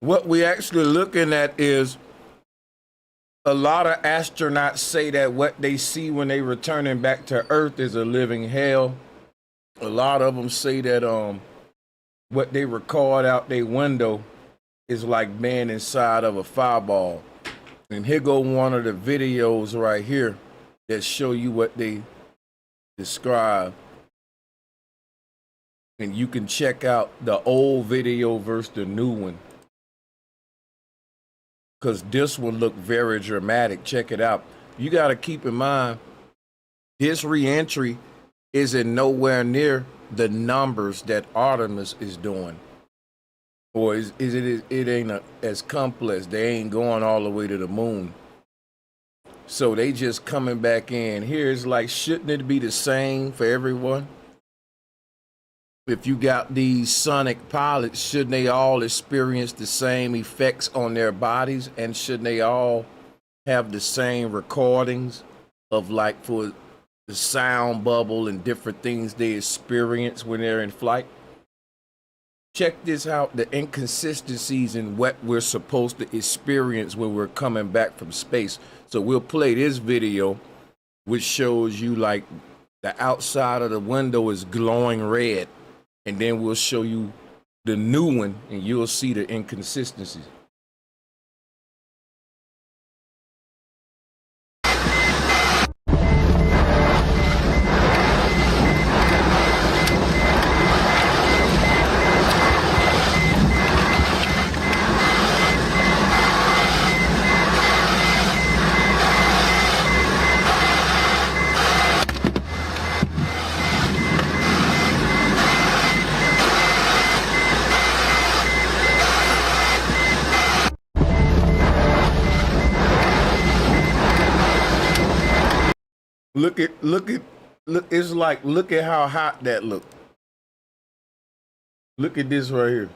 What we actually looking at is a lot of astronauts say that what they see when they returning back to Earth is a living hell. A lot of them say that what they record out their window is like being inside of a fireball. And here go one of the videos right here that show you what they describe. And you can check out the old video versus the new one, because this one looked very dramatic. Check it out. You got to keep in mind, this reentry isn't nowhere near the numbers that Artemis is doing. Or it ain't as complex. They ain't going all the way to the moon. So they just coming back in. Here it's like, shouldn't it be the same for everyone? If you got these sonic pilots, shouldn't they all experience the same effects on their bodies? And shouldn't they all have the same recordings of, like, for the sound bubble and different things they experience when they're in flight? Check this out, the inconsistencies in what we're supposed to experience when we're coming back from space. So we'll play this video, which shows you like the outside of the window is glowing red. And then we'll show you the new one and you'll see the inconsistencies. Look, it's like, look at how hot that look. Look at this right here.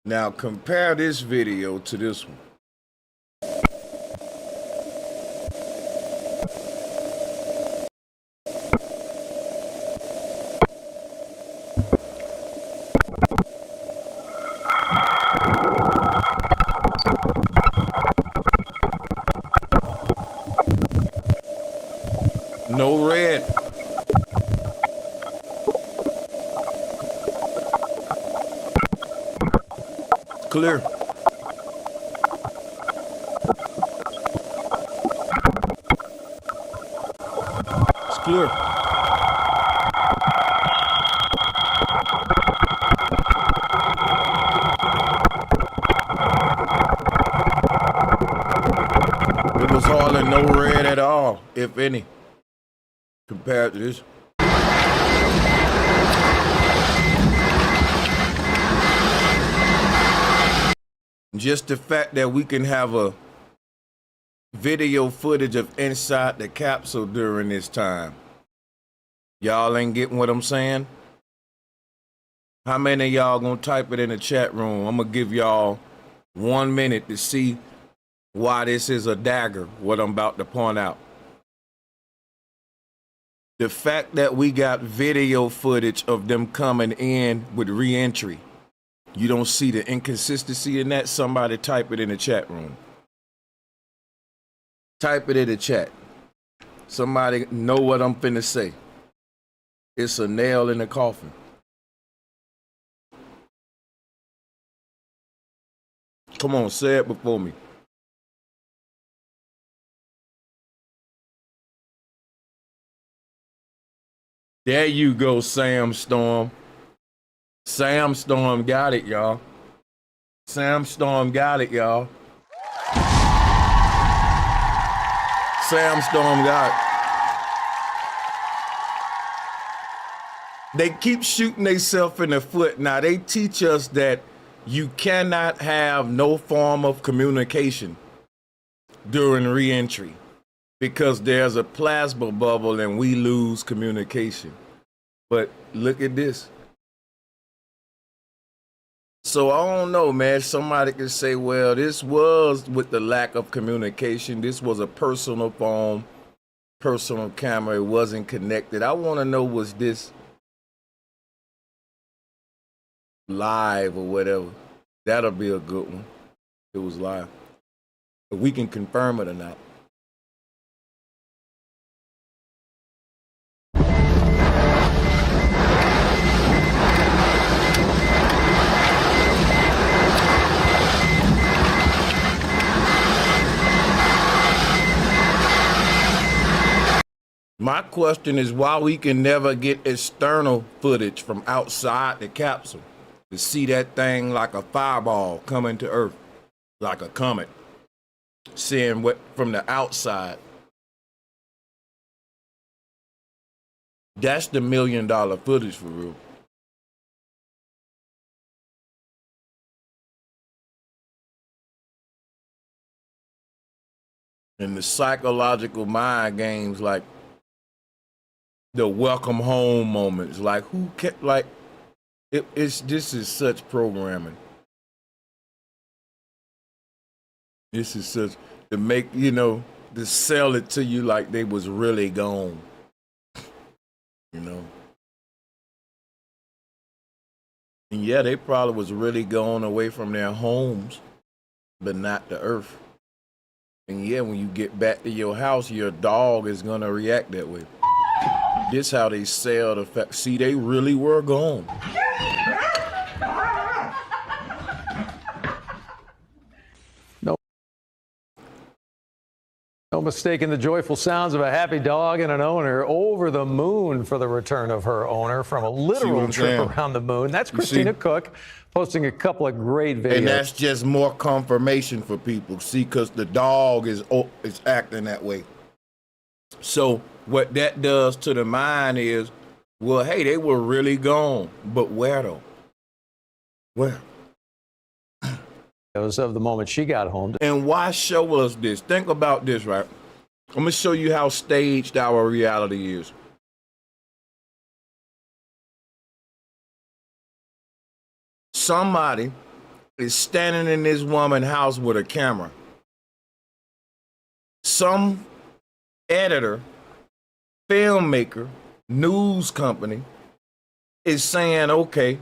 Now compare this video to this one. No red. Clear. It's clear. It was hardly no red at all, if any, compared to this. Just the fact that we can have a video footage of inside the capsule during this time. Y'all ain't getting what I'm saying? How many of y'all gonna type it in the chat room? I'm gonna give y'all 1 minute to see why this is a dagger, what I'm about to point out. The fact that we got video footage of them coming in with re-entry. You don't see the inconsistency in that? Somebody type it in the chat room. Type it in the chat. Somebody know what I'm finna say. It's a nail in the coffin. Come on, say it before me. There you go, Sam Storm. Sam Storm got it, y'all. Sam Storm got it, y'all. Sam Storm got it. They keep shooting themselves in the foot. Now, they teach us that you cannot have no form of communication during re-entry because there's a plasma bubble and we lose communication. But look at this. So I don't know, man. Somebody could say, well, this was with the lack of communication. This was a personal phone, personal camera. It wasn't connected. I want to know, was this live or whatever. That'll be a good one. It was live. But we can confirm it or not. My question is why we can never get external footage from outside the capsule to see that thing like a fireball coming to Earth, like a comet, seeing what from the outside. That's the $1 million footage for real. And the psychological mind games like the welcome home moments, like who kept like this is such programming. This is such to make, you know, to sell it to you like they was really gone. You know. And yeah, they probably was really gone away from their homes, but not the Earth. And yeah, when you get back to your house, your dog is gonna react that way. This how they sell the fact. See, they really were gone. No mistaking the joyful sounds of a happy dog and an owner over the moon for the return of her owner from a literal trip around the moon. That's Christina Cook posting a couple of great videos. And that's just more confirmation for people. See, because the dog is acting that way. So what that does to the mind is, well, hey, they were really gone. But where though? Where? Of the moment she got home. And why show us this? Think about this, right? I'm going to show you how staged our reality is. Somebody is standing in this woman's house with a camera. Some editor, filmmaker, news company is saying, okay,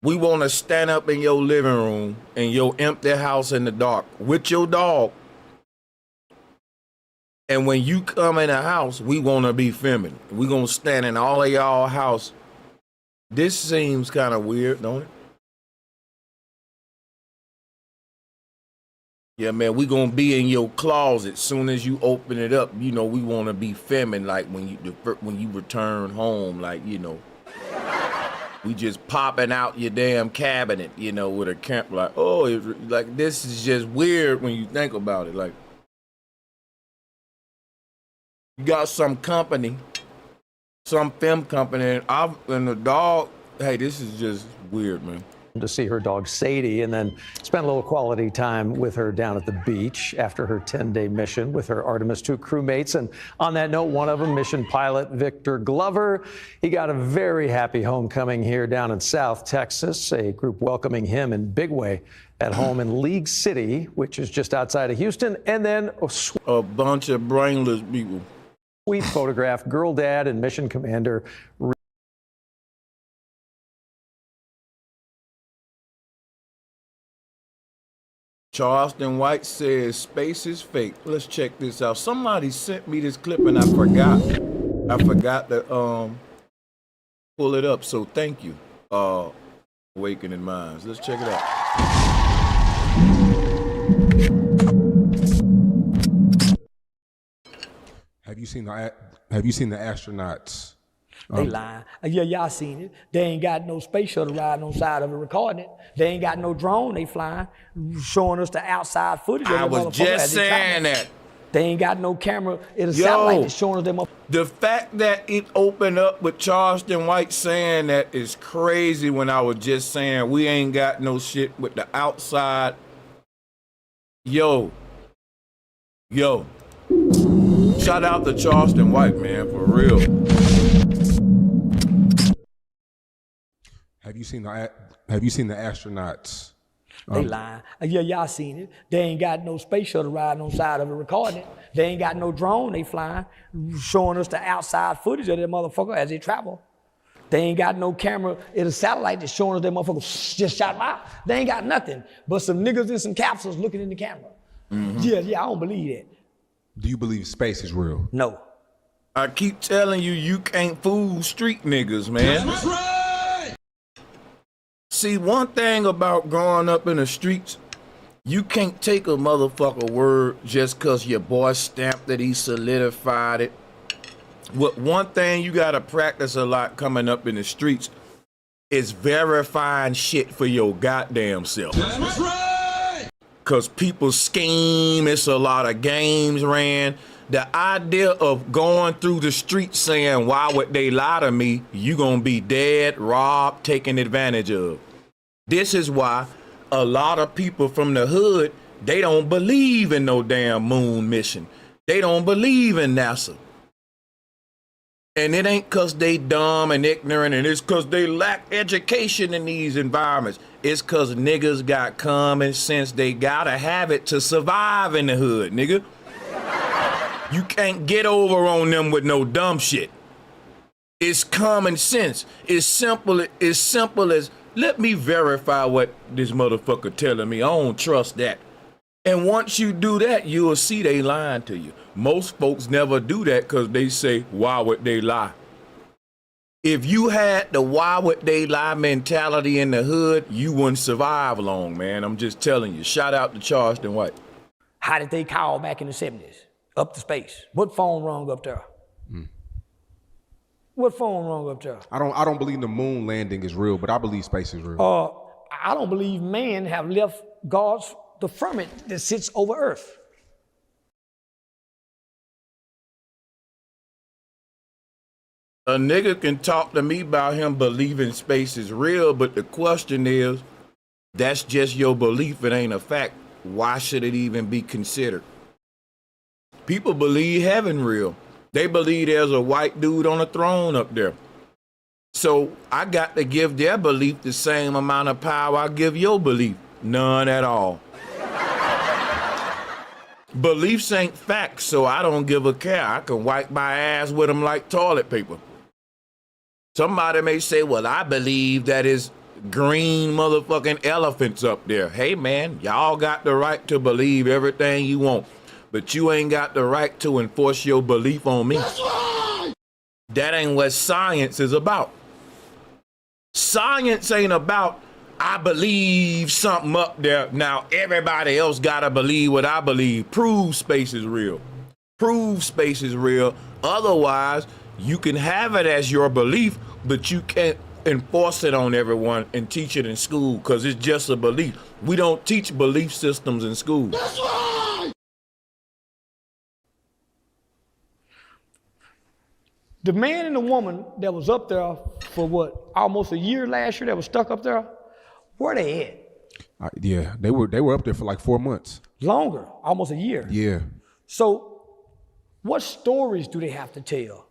we want to stand up in your living room in your empty house in the dark with your dog. And when you come in the house, we want to be filming. We're going to stand in all of y'all house. This seems kind of weird, don't it? Yeah, man, we going to be in your closet. Soon as you open it up, you know, we want to be filming like when you return home, like, you know. We just popping out your damn cabinet, you know, with a camp like, oh, like this is just weird when you think about it. Like, you got some company, some film company, and the dog. Hey, this is just weird, man. To see her dog Sadie and then spend a little quality time with her down at the beach after her 10-day mission with her Artemis 2 crewmates. And on that note, one of them, mission pilot Victor Glover, he got a very happy homecoming here down in South Texas, a group welcoming him in big way at home in League City, which is just outside of Houston. And then a bunch of brainless people. Sweet photograph, girl dad and mission commander. Charleston White says space is fake. Let's check this out. Somebody sent me this clip and I forgot to pull it up. So thank you, Awakening Minds. Let's check it out. Have you seen the astronauts? They lying. Yeah, y'all seen it. They ain't got no space shuttle riding on side of it recording it. They ain't got no drone they flying, showing us the outside footage. I was just saying that. They ain't got no camera. It's a satellite that's showing us them up. The fact that it opened up with Charleston White saying that is crazy when I was just saying we ain't got no shit with the outside. Yo. Shout out to Charleston White, man, for real. Have you seen the astronauts? They lying. Yeah, y'all seen it. They ain't got no space shuttle riding on side of it recording it. They ain't got no drone they flying, showing us the outside footage of that motherfucker as they travel. They ain't got no camera in a satellite that's showing us that motherfucker just shot out. They ain't got nothing but some niggas in some capsules looking in the camera. Yeah, I don't believe that. Do you believe space is real? No. I keep telling you, you can't fool street niggas, man. That's right. See, one thing about growing up in the streets, you can't take a motherfucker word just cause your boy stamped it, he solidified it. What one thing you gotta practice a lot coming up in the streets is verifying shit for your goddamn self. That's right. Cause people scheme, it's a lot of games ran. The idea of going through the streets saying, why would they lie to me? You gonna be dead, robbed, taken advantage of. This is why a lot of people from the hood, they don't believe in no damn moon mission. They don't believe in NASA. And it ain't cause they dumb and ignorant, and it's cause they lack education in these environments. It's cause niggas got common sense. They gotta have it to survive in the hood, nigga. You can't get over on them with no dumb shit. It's common sense. It's simple as, let me verify what this motherfucker telling me. I don't trust that. And once you do that, you'll see they lying to you. Most folks never do that because they say, why would they lie? If you had the why would they lie mentality in the hood, you wouldn't survive long, man. I'm just telling you. Shout out to Charleston White. How did they call back in the 70s? Up to space. What phone rung up there? What phone rung up there? I don't believe the moon landing is real, but I believe space is real. I don't believe man have left the firmament that sits over Earth. A nigga can talk to me about him believing space is real, but the question is, that's just your belief, it ain't a fact. Why should it even be considered? People believe heaven real. They believe there's a white dude on a throne up there. So I got to give their belief the same amount of power I give your belief. None at all. Beliefs ain't facts, so I don't give a care. I can wipe my ass with them like toilet paper. Somebody may say, well, I believe that is green motherfucking elephants up there. Hey, man, y'all got the right to believe everything you want, but you ain't got the right to enforce your belief on me. That's right. That ain't what science is about. Science ain't about, I believe something up there. Now, everybody else gotta believe what I believe. Prove space is real. Prove space is real. Otherwise, you can have it as your belief, but you can't enforce it on everyone and teach it in school because it's just a belief. We don't teach belief systems in school. That's right. The man and the woman that was up there for what, almost a year last year that was stuck up there, where they at? Yeah, they were up there for like 4 months. Longer, almost a year. Yeah. So what stories do they have to tell?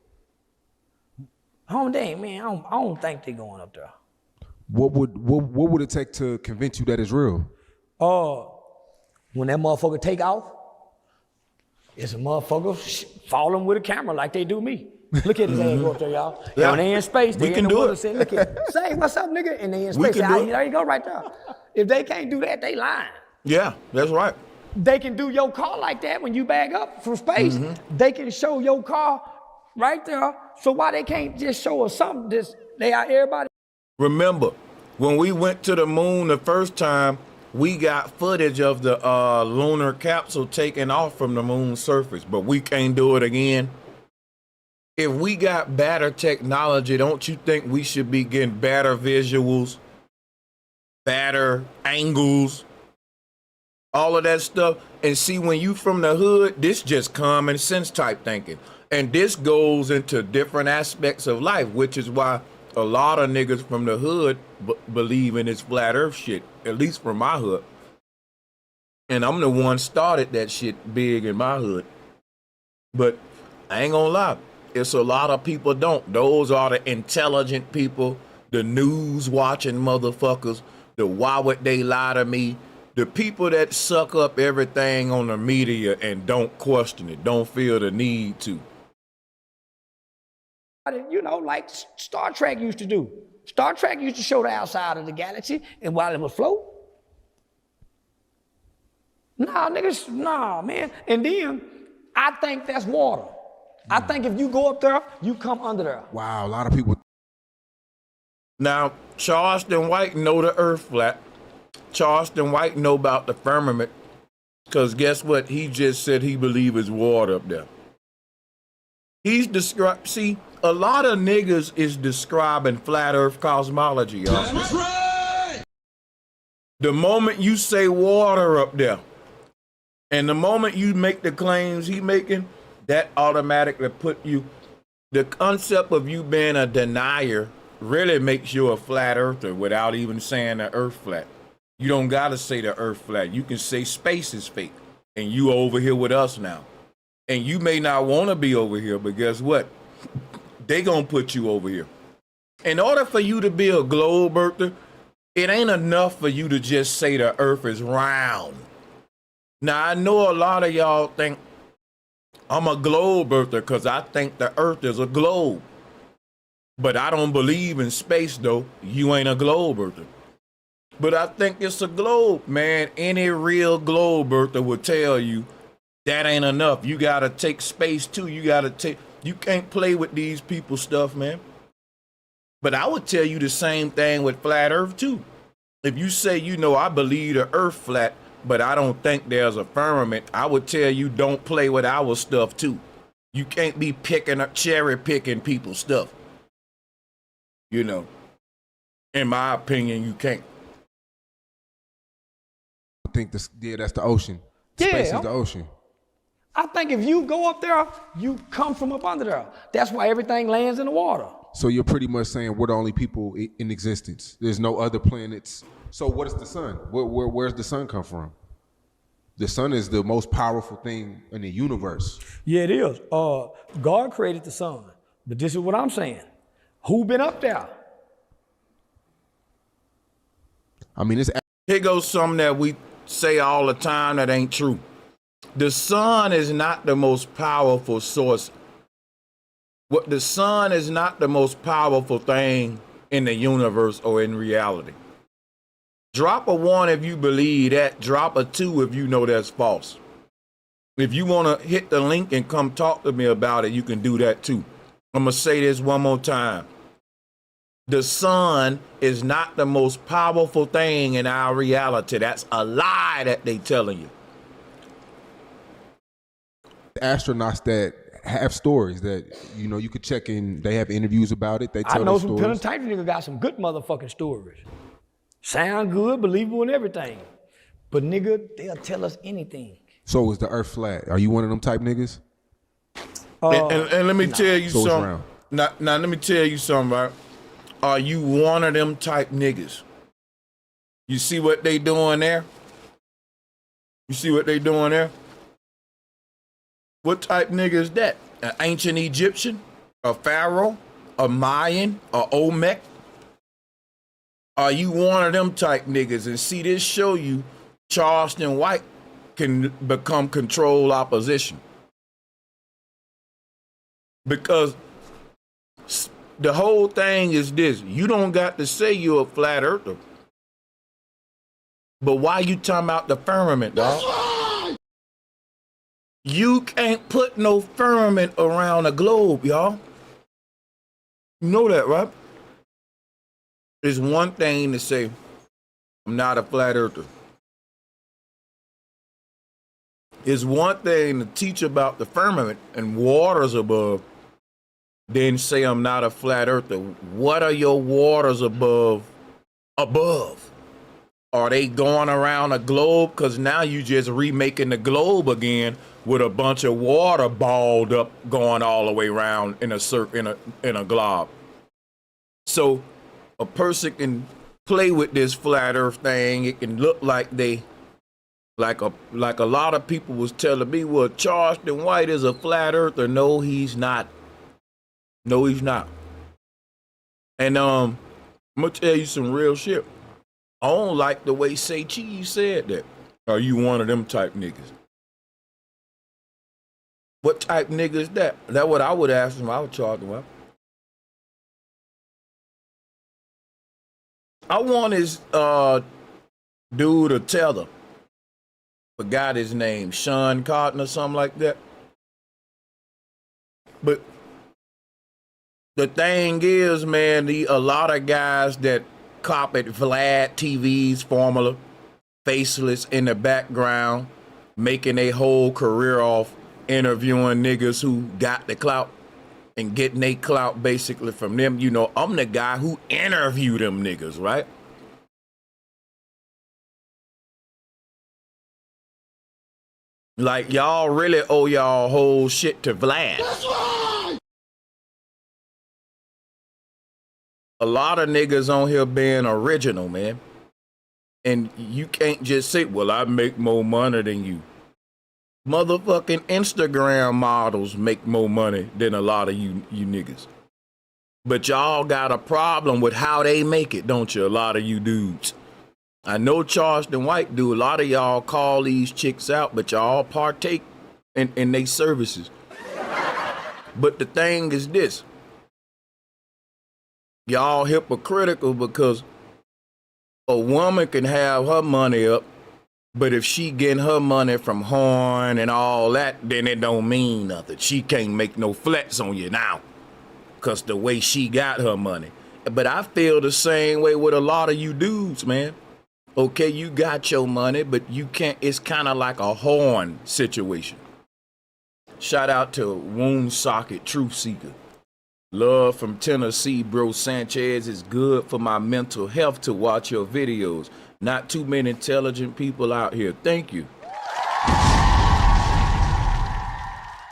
Oh, dang, man, I don't think they're going up there. What would it take to convince you that it's real? When that motherfucker take off, it's a motherfucker falling with a camera like they do me. Look at his ass go up there, y'all. Yeah. When they in space, they in the water saying, look at say, what's up, nigga? And they in space. Say, there you go right there. If they can't do that, they lying. Yeah, that's right. They can do your car like that when you bag up from space. They can show your car right there. So why they can't just show us something? They are everybody. Remember, when we went to the moon the first time, we got footage of the lunar capsule taking off from the moon's surface, but we can't do it again. If we got better technology, don't you think we should be getting better visuals, better angles, all of that stuff? And see, when you from the hood, this just common sense type thinking. And this goes into different aspects of life, which is why a lot of niggas from the hood believe in this flat earth shit, at least from my hood. And I'm the one started that shit big in my hood. But I ain't gonna lie, it's a lot of people don't. Those are the intelligent people, the news watching motherfuckers, the why would they lie to me, the people that suck up everything on the media and don't question it, don't feel the need to. You know, like Star Trek used to do. Star Trek used to show the outside of the galaxy, and while it would float. Nah, niggas, nah, man. And then I think that's water. I think if you go up there, you come under there. Wow, a lot of people. Now, Charleston White know the earth flat. Charleston White know about the firmament. Because guess what? He just said he believe it's water up there. He's described, see, a lot of niggas is describing flat earth cosmology, y'all. That's right. The moment you say water up there, and the moment you make the claims he making, that automatically put you, the concept of you being a denier really makes you a flat earther without even saying the earth flat. You don't gotta say the earth flat. You can say space is fake, and you over here with us now. And you may not want to be over here, but guess what? They gonna put you over here. In order for you to be a globe earther, it ain't enough for you to just say the earth is round. Now, I know a lot of y'all think I'm a globe earther because I think the earth is a globe. But I don't believe in space, though. You ain't a globe earther. But I think it's a globe, man. Any real globe earther will tell you that ain't enough. You gotta take space too. You can't play with these people's stuff, man. But I would tell you the same thing with flat earth too. If you say, you know, I believe the earth flat, but I don't think there's a firmament, I would tell you don't play with our stuff too. You can't be cherry picking people's stuff. You know, in my opinion, you can't. I think that's the ocean. Space is the ocean. I think if you go up there, you come from up under there. That's why everything lands in the water. So you're pretty much saying we're the only people in existence. There's no other planets. So what is the sun? Where's the sun come from? The sun is the most powerful thing in the universe. Yeah, it is. God created the sun. But this is what I'm saying. Who been up there? I mean, here goes something that we say all the time that ain't true. The sun is not the most powerful source. The sun is not the most powerful thing in the universe or in reality. Drop a 1 if you believe that. Drop a 2 if you know that's false. If you want to hit the link and come talk to me about it, you can do that too. I'm going to say this one more time. The sun is not the most powerful thing in our reality. That's a lie that they telling you. Astronauts that have stories that, you know, you could check in. They have interviews about it. They tell I know some some pen and type niggas got some good motherfucking stories. Sound good, believable and everything. But nigga, they'll tell us anything. So is the earth flat? Are you one of them type niggas? And let me tell you so something. Now let me tell you something, right? Are you one of them type niggas? You see what they doing there? You see what they doing there? What type nigga is that? An ancient Egyptian? A pharaoh? A Mayan? A Olmec? Are you one of them type niggas? And see, this show you Charleston White can become control opposition. Because the whole thing is this. You don't got to say you're a flat earther. But why you talking about the firmament, dog? You can't put no firmament around a globe, y'all. You know that, right? It's one thing to say, I'm not a flat earther. It's one thing to teach about the firmament and waters above, then say I'm not a flat earther. What are your waters above? Are they going around a globe? Because now you just remaking the globe again with a bunch of water balled up going all the way around in a circle, in a glob. So a person can play with this flat earth thing. It can look like they, like a lot of people was telling me, well, Charleston White is a flat earther. No, he's not. No, he's not. And I'm gonna tell you some real shit. I don't like the way SANCHEZ said that. Are you one of them type niggas? What type nigga is that? That's what I would ask him. I would talk about. I want his dude a tether. Forgot his name, Sean Cotton or something like that. But the thing is, man, a lot of guys that copied Vlad TV's formula, faceless in the background, making a whole career off interviewing niggas who got the clout and getting they clout basically from them. You know, I'm the guy who interviewed them niggas, right? Like, y'all really owe y'all whole shit to Vlad. That's right. A lot of niggas on here being original, man. And you can't just say, well, I make more money than you. Motherfucking Instagram models make more money than a lot of you niggas. But y'all got a problem with how they make it, don't you? A lot of you dudes. I know Charleston White do. A lot of y'all call these chicks out, but y'all partake in their services. But the thing is this. Y'all hypocritical because a woman can have her money up, but if she getting her money from Horn and all that, then it don't mean nothing. She can't make no flex on you now because the way she got her money. But I feel the same way with a lot of you dudes, man. Okay, you got your money, but you can't, it's kind of like a Horn situation. Shout out to Wound Socket Truth Seeker. Love from Tennessee, bro. Sanchez, is good for my mental health to watch your videos. Not too many intelligent people out here. Thank you.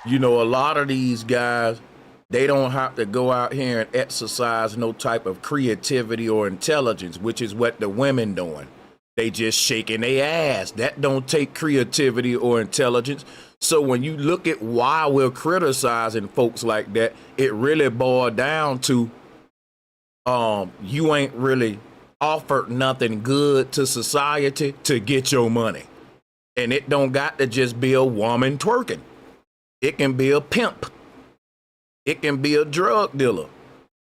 You know, a lot of these guys, they don't have to go out here and exercise no type of creativity or intelligence, which is what the women doing. They just shaking their ass. That don't take creativity or intelligence. So when you look at why we're criticizing folks like that, it really boils down to you ain't really offered nothing good to society to get your money. And it don't got to just be a woman twerking. It can be a pimp. It can be a drug dealer.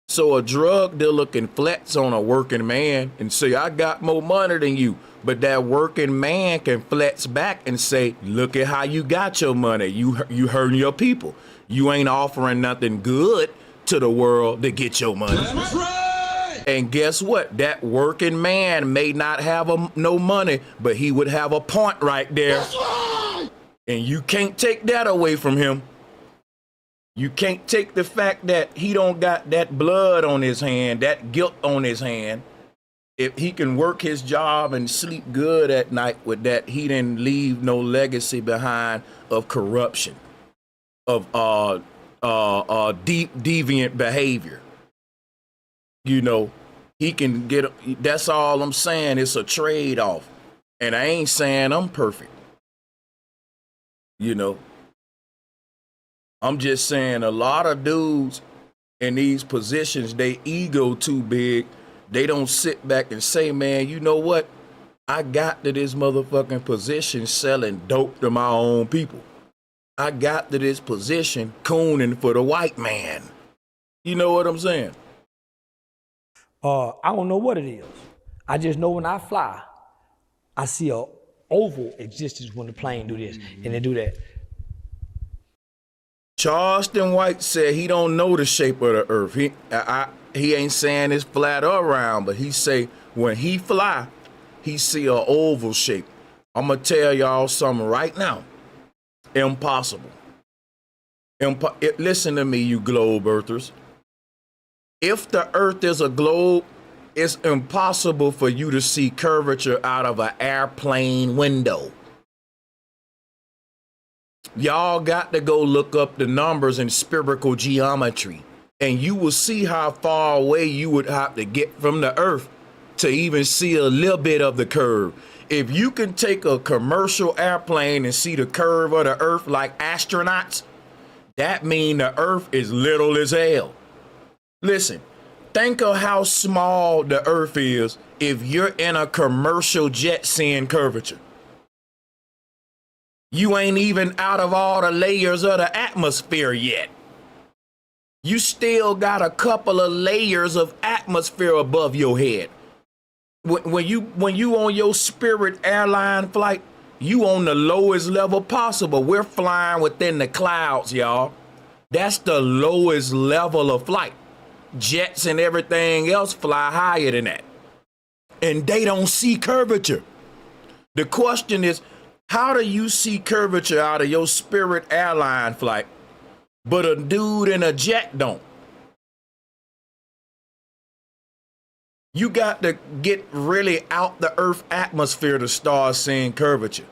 So a drug dealer can flex on a working man and say, I got more money than you. But that working man can flex back and say, look at how you got your money. You hurting your people. You ain't offering nothing good to the world to get your money. That's right. And guess what? That working man may not have no money, but he would have a point right there. That's right. And you can't take that away from him. You can't take the fact that he don't got that blood on his hand, that guilt on his hand. If he can work his job and sleep good at night with that, he didn't leave no legacy behind of corruption, of deviant behavior. You know, he can get, that's all I'm saying. It's a trade-off. And I ain't saying I'm perfect. You know, I'm just saying a lot of dudes in these positions, they ego too big. They don't sit back and say, man, you know what? I got to this motherfucking position selling dope to my own people. I got to this position cooning for the white man. You know what I'm saying? I don't know what it is. I just know when I fly, I see a oval existence when the plane do this and they do that. Charleston White said he don't know the shape of the earth. He ain't saying it's flat or round, but he say when he fly, he see a oval shape. I'm gonna tell y'all something right now. Impossible. Listen to me, you globe earthers. If the earth is a globe, it's impossible for you to see curvature out of an airplane window. Y'all got to go look up the numbers in spherical geometry, and you will see how far away you would have to get from the earth to even see a little bit of the curve. If you can take a commercial airplane and see the curve of the earth like astronauts, that means the earth is little as hell. Listen, think of how small the earth is if you're in a commercial jet seeing curvature. You ain't even out of all the layers of the atmosphere yet. You still got a couple of layers of atmosphere above your head. when you on your Spirit airline flight, you on the lowest level possible. We're flying within the clouds, y'all. That's the lowest level of flight. Jets and everything else fly higher than that. And they don't see curvature. The question is, how do you see curvature out of your Spirit airline flight, but a dude in a jet don't? You got to get really out the Earth atmosphere to start seeing curvature.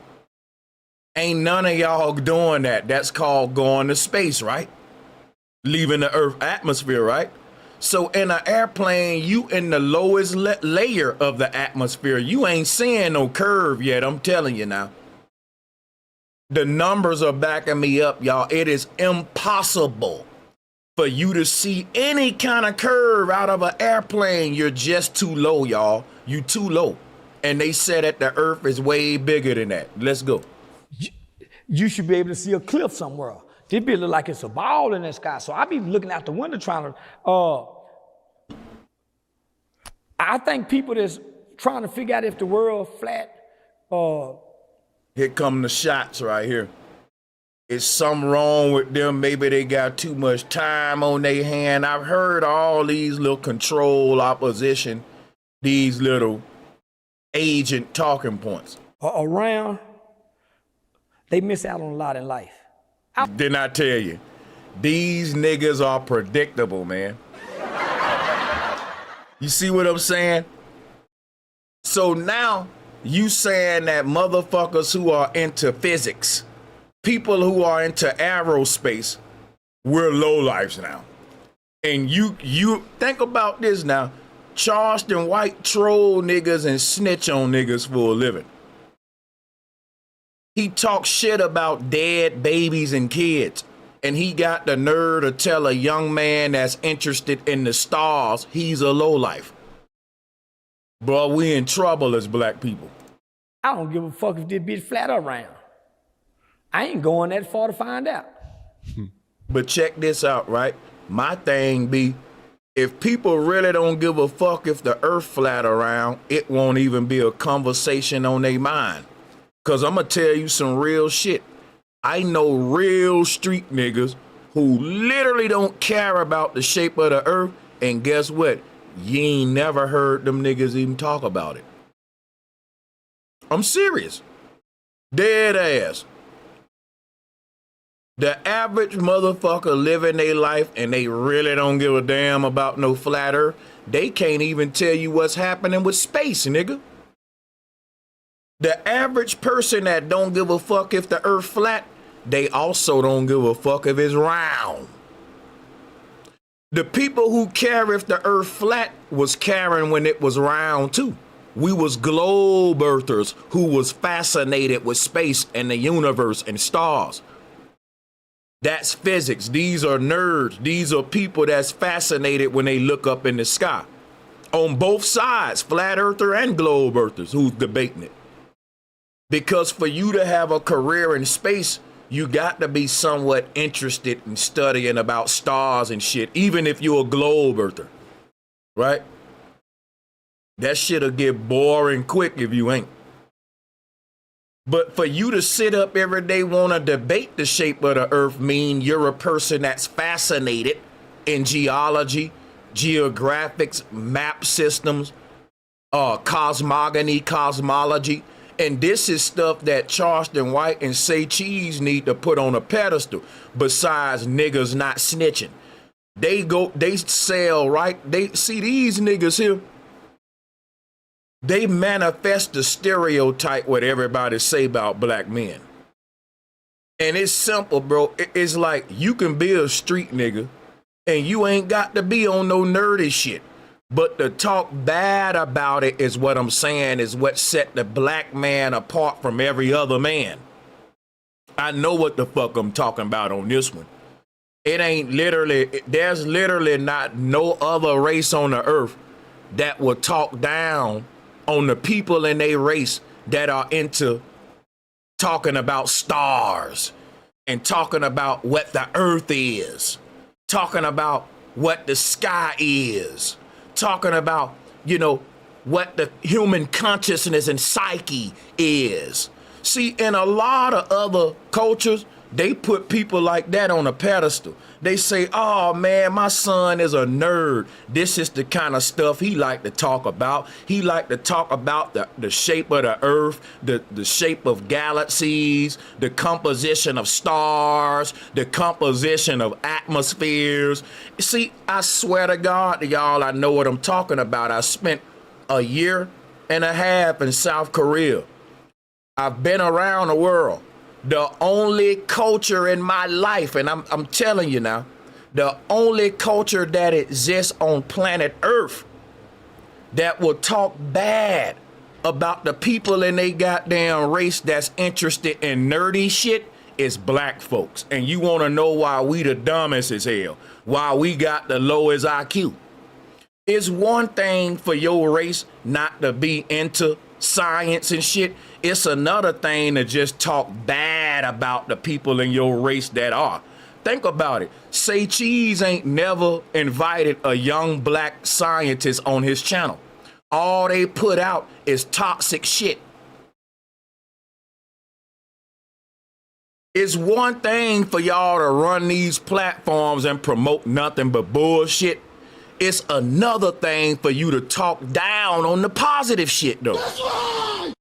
Ain't none of y'all doing that. That's called going to space, right? Leaving the Earth atmosphere, right? So in an airplane, you in the lowest layer of the atmosphere. You ain't seeing no curve yet, I'm telling you now. The numbers are backing me up, y'all. It is impossible for you to see any kind of curve out of an airplane. You're just too low, y'all. You too low. And they said that the Earth is way bigger than that. Let's go. You should be able to see a cliff somewhere. This be look like it's a ball in the sky. So I be looking out the window trying to, I think people that's trying to figure out if the world flat, here come the shots right here. Is something wrong with them? Maybe they got too much time on their hand. I've heard all these little control opposition, these little agent talking points. Around, they miss out on a lot in life. Didn't I tell you? These niggas are predictable, man. You see what I'm saying? So now you saying that motherfuckers who are into physics, people who are into aerospace, we're lowlifes now. And you think about this now. Charleston White troll niggas and snitch on niggas for a living. He talks shit about dead babies and kids. And he got the nerve to tell a young man that's interested in the stars he's a lowlife. Bro, we in trouble as black people. I don't give a fuck if this bitch flat or round. I ain't going that far to find out. But check this out, right? My thing be, if people really don't give a fuck if the Earth flat around, it won't even be a conversation on their mind. Cause I'm gonna tell you some real shit. I know real street niggas who literally don't care about the shape of the Earth, and guess what? You ain't never heard them niggas even talk about it. I'm serious. Dead ass. The average motherfucker living their life and they really don't give a damn about no flat Earth. They can't even tell you what's happening with space, nigga. The average person that don't give a fuck if the Earth flat, they also don't give a fuck if it's round. The people who care if the Earth flat was caring when it was round too. We was globe earthers who was fascinated with space and the universe and stars. That's physics. These are nerds. These are people that's fascinated when they look up in the sky. On both sides, flat earther and globe earthers who's debating it. Because for you to have a career in space, you got to be somewhat interested in studying about stars and shit, even if you're a globe earther, right? That shit'll get boring quick if you ain't. But for you to sit up every day want to debate the shape of the Earth mean you're a person that's fascinated in geology, geographics, map systems, cosmogony, cosmology. And this is stuff that Charleston White and SANCHEZ need to put on a pedestal besides niggas not snitching. They sell, right? They see these niggas here. They manifest the stereotype what everybody say about black men. And it's simple, bro. It's like you can be a street nigga and you ain't got to be on no nerdy shit. But to talk bad about it is what I'm saying is what set the black man apart from every other man. I know what the fuck I'm talking about on this one. It ain't literally, there's literally not no other race on the earth that will talk down on the people in their race that are into talking about stars and talking about what the earth is, talking about what the sky is, talking about, you know, what the human consciousness and psyche is. See, in a lot of other cultures, they put people like that on a pedestal. They say, oh man, my son is a nerd. This is the kind of stuff he like to talk about. He like to talk about the shape of the earth, the shape of galaxies, the composition of stars, the composition of atmospheres. See, I swear to God to y'all, I know what I'm talking about. I spent a year and a half in South Korea. I've been around the world. The only culture in my life, and I'm telling you now, the only culture that exists on planet Earth that will talk bad about the people in they goddamn race that's interested in nerdy shit is black folks. And you want to know why we the dumbest as hell, why we got the lowest IQ. It's one thing for your race not to be into science and shit. It's another thing to just talk bad about the people in your race that are. Think about it. SANCHEZ ain't never invited a young black scientist on his channel. All they put out is toxic shit. It's one thing for y'all to run these platforms and promote nothing but bullshit. It's another thing for you to talk down on the positive shit, though. That's right.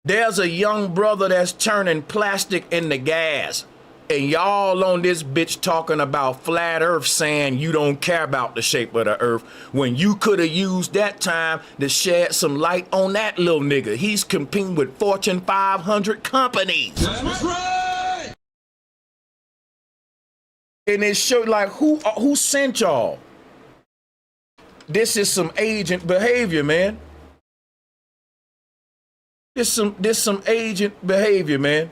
There's a young brother that's turning plastic into gas, and y'all on this bitch talking about flat earth saying you don't care about the shape of the earth when you could have used that time to shed some light on that little nigga. He's competing with Fortune 500 companies. That's right. And it showed like who sent y'all? This is some agent behavior, man. This some agent behavior, man.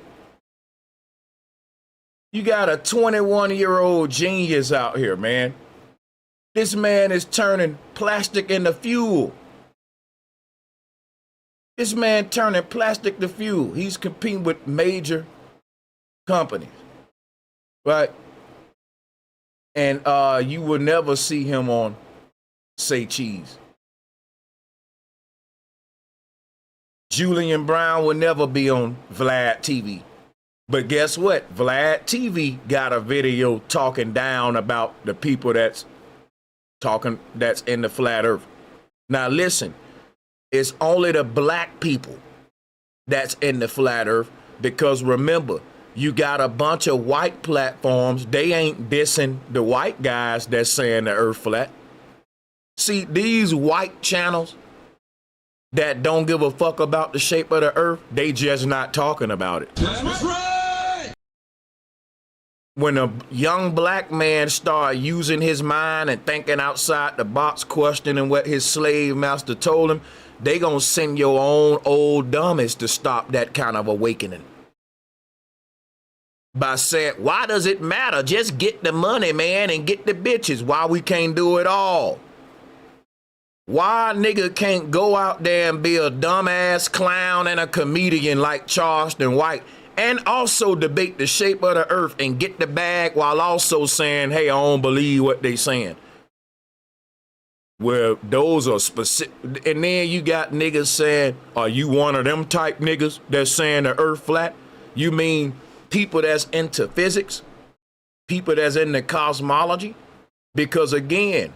You got a 21-year-old genius out here, man. This man is turning plastic into fuel. This man turning plastic to fuel. He's competing with major companies, right? And you will never see him on SANCHEZ. Julian Brown will never be on Vlad TV. But guess what? Vlad TV got a video talking down about the people that's in the flat earth. Now listen, it's only the black people that's in the flat earth, because remember, you got a bunch of white platforms. They ain't dissing the white guys that's saying the earth flat. See, these white channels that don't give a fuck about the shape of the earth, they just not talking about it. That's right. When a young black man start using his mind and thinking outside the box, questioning what his slave master told him, they gonna send your own old dummies to stop that kind of awakening. By saying, why does it matter? Just get the money, man, and get the bitches. Why we can't do it all? Why a nigga can't go out there and be a dumbass clown and a comedian like Charleston White and also debate the shape of the earth and get the bag while also saying, hey, I don't believe what they saying? Well, those are specific. And then you got niggas saying, are you one of them type niggas that's saying the earth flat? You mean people that's into physics? People that's into cosmology? Because again,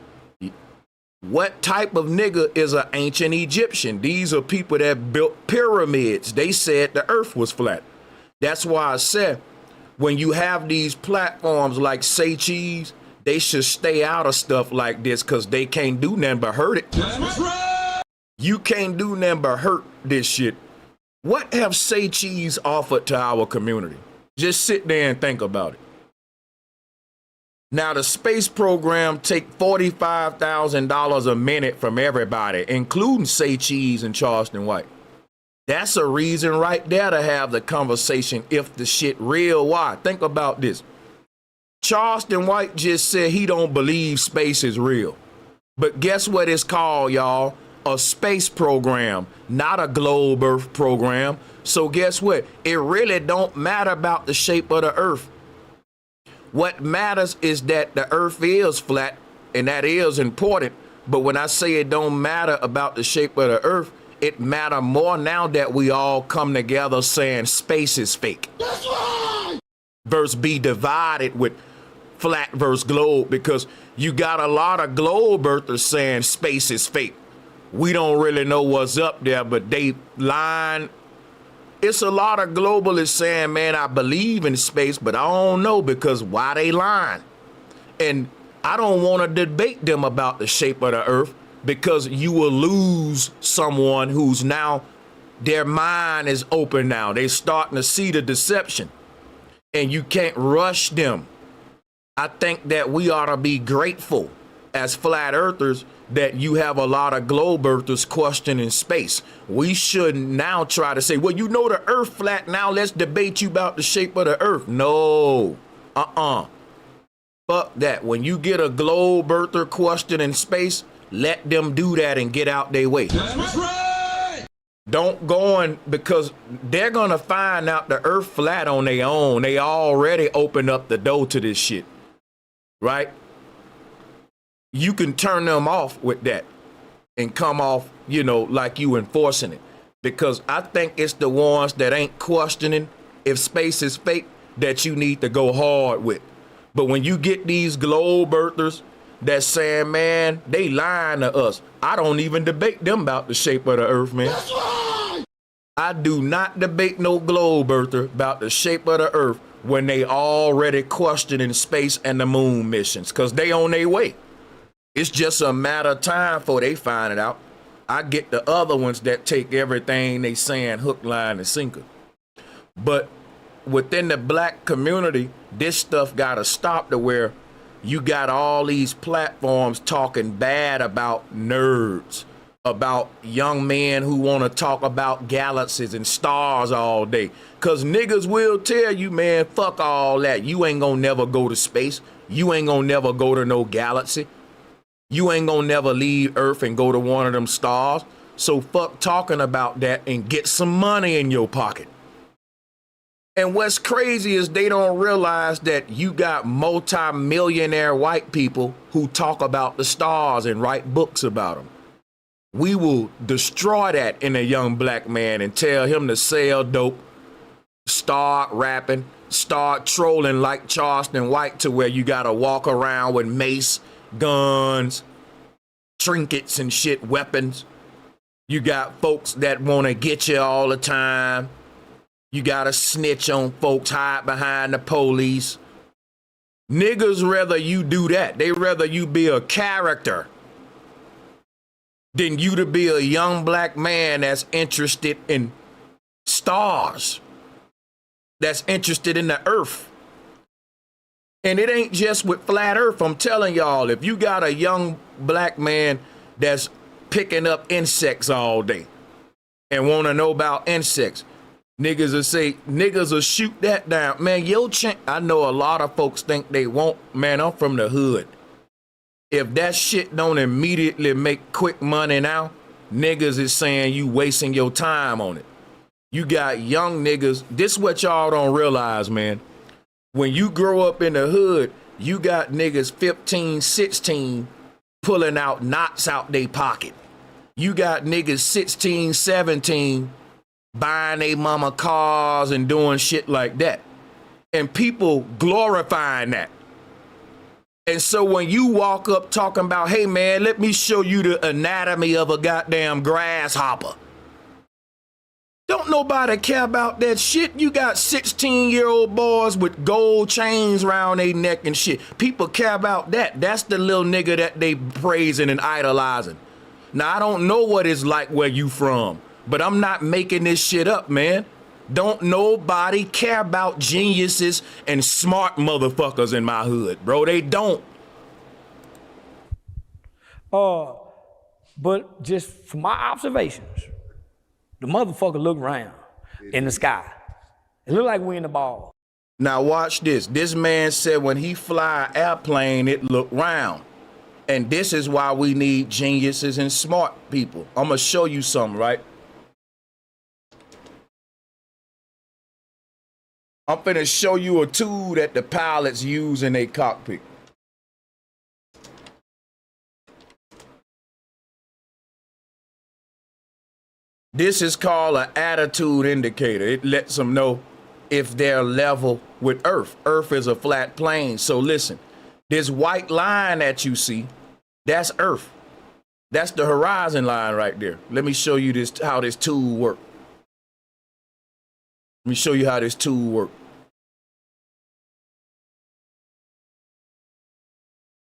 what type of nigga is an ancient Egyptian? These are people that built pyramids. They said the earth was flat. That's why I said, when you have these platforms like SANCHEZ, they should stay out of stuff like this, because they can't do nothing but hurt it. That's right. You can't do nothing but hurt this shit. What have SANCHEZ offered to our community? Just sit there and think about it. Now, the space program take $45,000 a minute from everybody, including SANCHEZ and Charleston White. That's a reason right there to have the conversation if the shit real. Why? Think about this. Charleston White just said he don't believe space is real. But guess what it's called, y'all? A space program, not a globe earth program. So guess what? It really don't matter about the shape of the earth. What matters is that the earth is flat, and that is important. But when I say it don't matter about the shape of the earth, it matter more now that we all come together saying space is fake. That's right. Versus be divided with flat versus globe, because you got a lot of globe earthers saying space is fake. We don't really know what's up there, but they lying. It's a lot of globalists saying, man, I believe in space, but I don't know, because why they lying? And I don't want to debate them about the shape of the earth, because you will lose someone who's now, their mind is open now. They're starting to see the deception, and you can't rush them. I think that we ought to be grateful as flat earthers that you have a lot of globe earthers questioning space. We shouldn't now try to say, well, you know the earth flat, now let's debate you about the shape of the earth. No, fuck that. When you get a globe earther questioning space, let them do that and get out their way. That's right. Don't go on, because they're gonna find out the earth flat on their own. They already opened up the door to this shit, right? You can turn them off with that and come off, you know, like you enforcing it. Because I think it's the ones that ain't questioning if space is fake that you need to go hard with. But when you get these globe earthers that's saying, man, they lying to us, I don't even debate them about the shape of the earth, man. That's right. I do not debate no globe earther about the shape of the earth when they already questioning space and the moon missions, because they on their way. It's just a matter of time before they find it out. I get the other ones that take everything they saying hook, line, and sinker. But within the black community, this stuff gotta stop to where you got all these platforms talking bad about nerds, about young men who want to talk about galaxies and stars all day. Cause niggas will tell you, man, fuck all that. You ain't gonna never go to space. You ain't gonna never go to no galaxy. You ain't gonna never leave Earth and go to one of them stars. So fuck talking about that and get some money in your pocket. And what's crazy is they don't realize that you got multi-millionaire white people who talk about the stars and write books about them. We will destroy that in a young black man and tell him to sell dope, start rapping, start trolling like Charleston White, to where you gotta walk around with mace, guns, trinkets and shit, weapons. You got folks that want to get you all the time. You gotta snitch on folks, hide behind the police. Niggas rather you do that. They rather you be a character than you to be a young black man that's interested in stars, that's interested in the earth. And it ain't just with flat earth. I'm telling y'all, if you got a young black man that's picking up insects all day and want to know about insects, niggas will shoot that down. Man, I know a lot of folks think they won't. Man, I'm from the hood. If that shit don't immediately make quick money now, niggas is saying you wasting your time on it. You got young niggas. This is what y'all don't realize, man. When you grow up in the hood, you got niggas 15, 16 pulling out knots out their pocket. You got niggas 16, 17 buying they mama cars and doing shit like that. And people glorifying that. And so when you walk up talking about, hey man, let me show you the anatomy of a goddamn grasshopper. Don't nobody care about that shit. You got 16-year-old boys with gold chains around their neck and shit. People care about that. That's the little nigga that they praising and idolizing. Now, I don't know what it's like where you from, but I'm not making this shit up, man. Don't nobody care about geniuses and smart motherfuckers in my hood, bro. They don't. But just from my observations, the motherfucker look round in the sky. It look like we in the ball. Now watch this. This man said when he fly an airplane, it look round. And this is why we need geniuses and smart people. I'm gonna show you something, right? I'm finna show you a tool that the pilots use in their cockpit. This is called an attitude indicator. It lets them know if they're level with Earth. Earth is a flat plane. So listen, this white line that you see, that's Earth. That's the horizon line right there. Let me show you this, how this tool works. Let me show you how this tool works.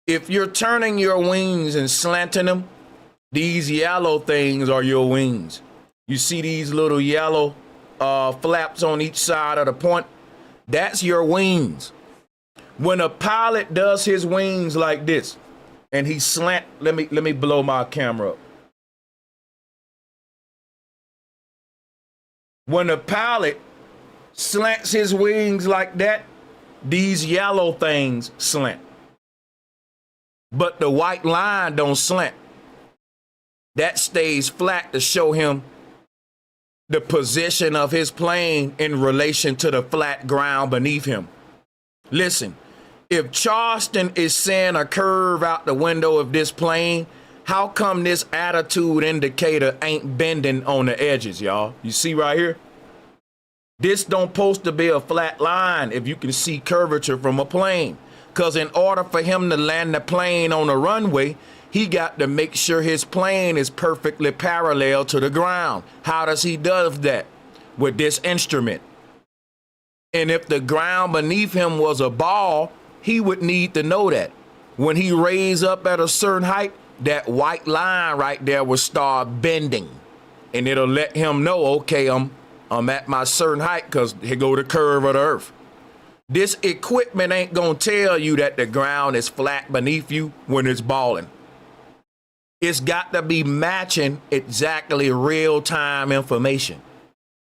If you're turning your wings and slanting them, these yellow things are your wings. You see these little yellow flaps on each side of the point? That's your wings. When a pilot does his wings like this, and he slant, let me blow my camera up. When a pilot slants his wings like that, these yellow things slant. But the white line don't slant. That stays flat to show him the position of his plane in relation to the flat ground beneath him. Listen, if Charleston is seeing a curve out the window of this plane, how come this attitude indicator ain't bending on the edges, y'all? You see right here? This don't supposed to be a flat line if you can see curvature from a plane. Because in order for him to land the plane on a runway, he got to make sure his plane is perfectly parallel to the ground. How does he do that? With this instrument. And if the ground beneath him was a ball, he would need to know that. When he raised up at a certain height, that white line right there will start bending. And it'll let him know, okay, I'm at my certain height because here go the curve of the earth. This equipment ain't gonna tell you that the ground is flat beneath you when it's balling. It's got to be matching exactly real-time information.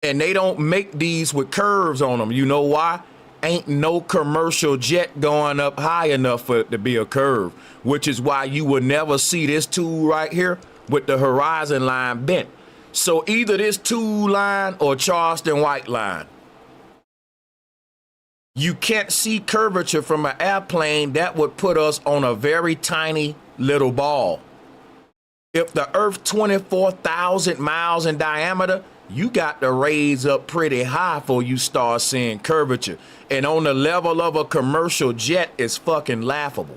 And they don't make these with curves on them. You know why? Ain't no commercial jet going up high enough for it to be a curve, which is why you will never see this tool right here with the horizon line bent. So either this tool line or Charleston white line. You can't see curvature from an airplane. That would put us on a very tiny little ball. If the Earth 24,000 miles in diameter, you got to raise up pretty high before you start seeing curvature. And on the level of a commercial jet, it's fucking laughable.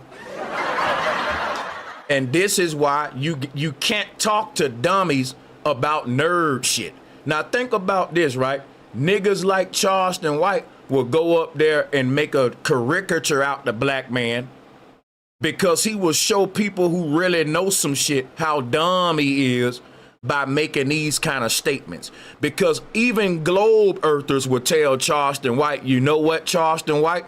And this is why you can't talk to dummies about nerd shit. Now think about this, right? Niggas like Charleston White will go up there and make a caricature out the black man because he will show people who really know some shit how dumb he is by making these kind of statements. Because even globe earthers will tell Charleston White, you know what, Charleston White?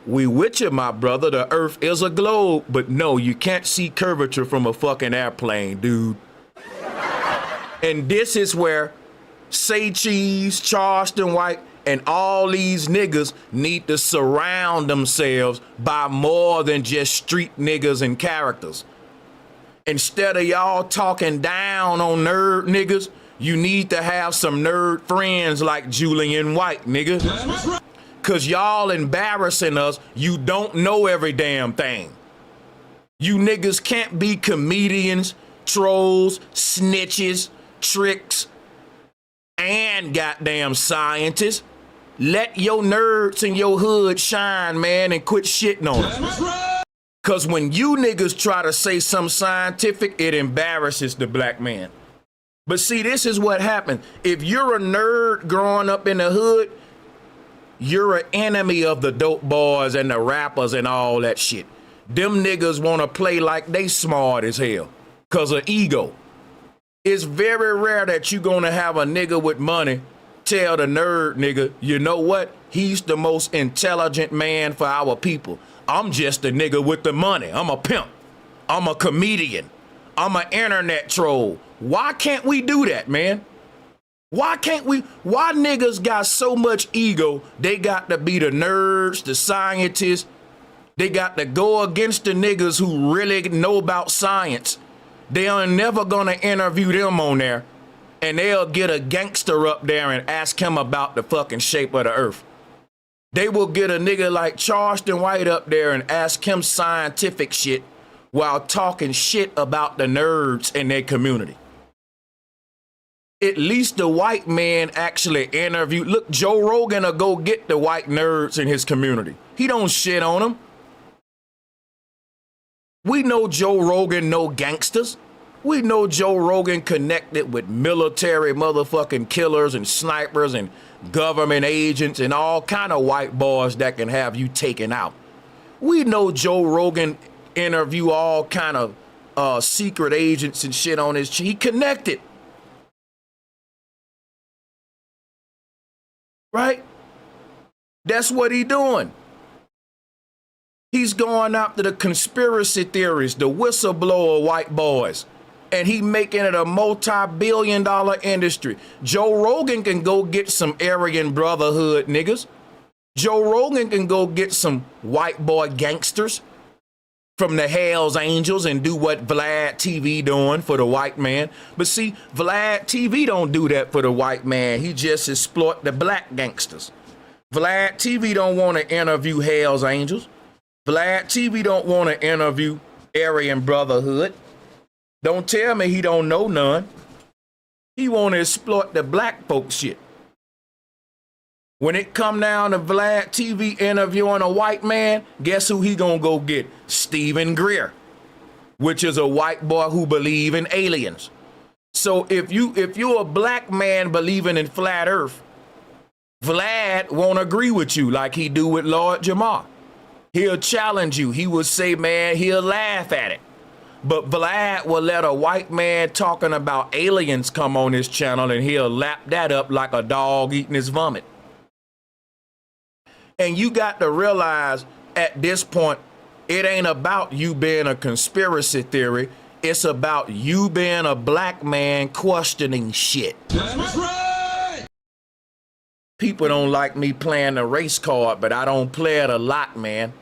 We with you, my brother. The earth is a globe, but no, you can't see curvature from a fucking airplane, dude. And this is where SANCHEZ, Charleston White, and all these niggas need to surround themselves by more than just street niggas and characters. Instead of y'all talking down on nerd niggas, you need to have some nerd friends like Julian White, nigga. Cause y'all embarrassing us. You don't know every damn thing. You niggas can't be comedians, trolls, snitches, tricks, and goddamn scientists. Let your nerds in your hood shine, man, and quit shitting on them. Cause when you niggas try to say something scientific, it embarrasses the black man. But see, this is what happened. If you're a nerd growing up in the hood, you're an enemy of the dope boys and the rappers and all that shit. Them niggas want to play like they smart as hell cause of ego. It's very rare that you gonna have a nigga with money tell the nerd nigga, you know what? He's the most intelligent man for our people. I'm just a nigga with the money. I'm a pimp. I'm a comedian. I'm an internet troll. Why can't we do that, man? Why can't we? Why niggas got so much ego? They got to be the nerds, the scientists. They got to go against the niggas who really know about science. They are never gonna interview them on there. And they'll get a gangster up there and ask him about the fucking shape of the earth. They will get a nigga like Charleston White up there and ask him scientific shit while talking shit about the nerds in their community. At least the white man actually interview. Look, Joe Rogan will go get the white nerds in his community. He don't shit on them. We know Joe Rogan know gangsters. We know Joe Rogan connected with military motherfucking killers and snipers and government agents and all kind of white boys that can have you taken out. We know Joe Rogan interview all kind of secret agents and shit on his. He connected. Right? That's what he doing. He's going after the conspiracy theories, the whistleblower white boys, and he making it a multi-billion-dollar industry. Joe Rogan can go get some Aryan Brotherhood niggas. Joe Rogan can go get some white boy gangsters from the Hells Angels and do what Vlad TV doing for the white man. But see, Vlad TV don't do that for the white man. He just exploit the black gangsters. Vlad TV don't want to interview Hells Angels. Vlad TV don't want to interview Aryan Brotherhood. Don't tell me he don't know none. He want to exploit the black folk shit. When it come down to Vlad TV interviewing a white man, guess who he gonna go get? Stephen Greer, which is a white boy who believe in aliens. So if you're a black man believing in flat earth, Vlad won't agree with you like he do with Lord Jamar. He'll challenge you. He will say, man, he'll laugh at it. But Vlad will let a white man talking about aliens come on his channel and he'll lap that up like a dog eating his vomit. And you got to realize at this point, it ain't about you being a conspiracy theory. It's about you being a black man questioning shit. That's right. People don't like me playing the race card, but I don't play it a lot, man.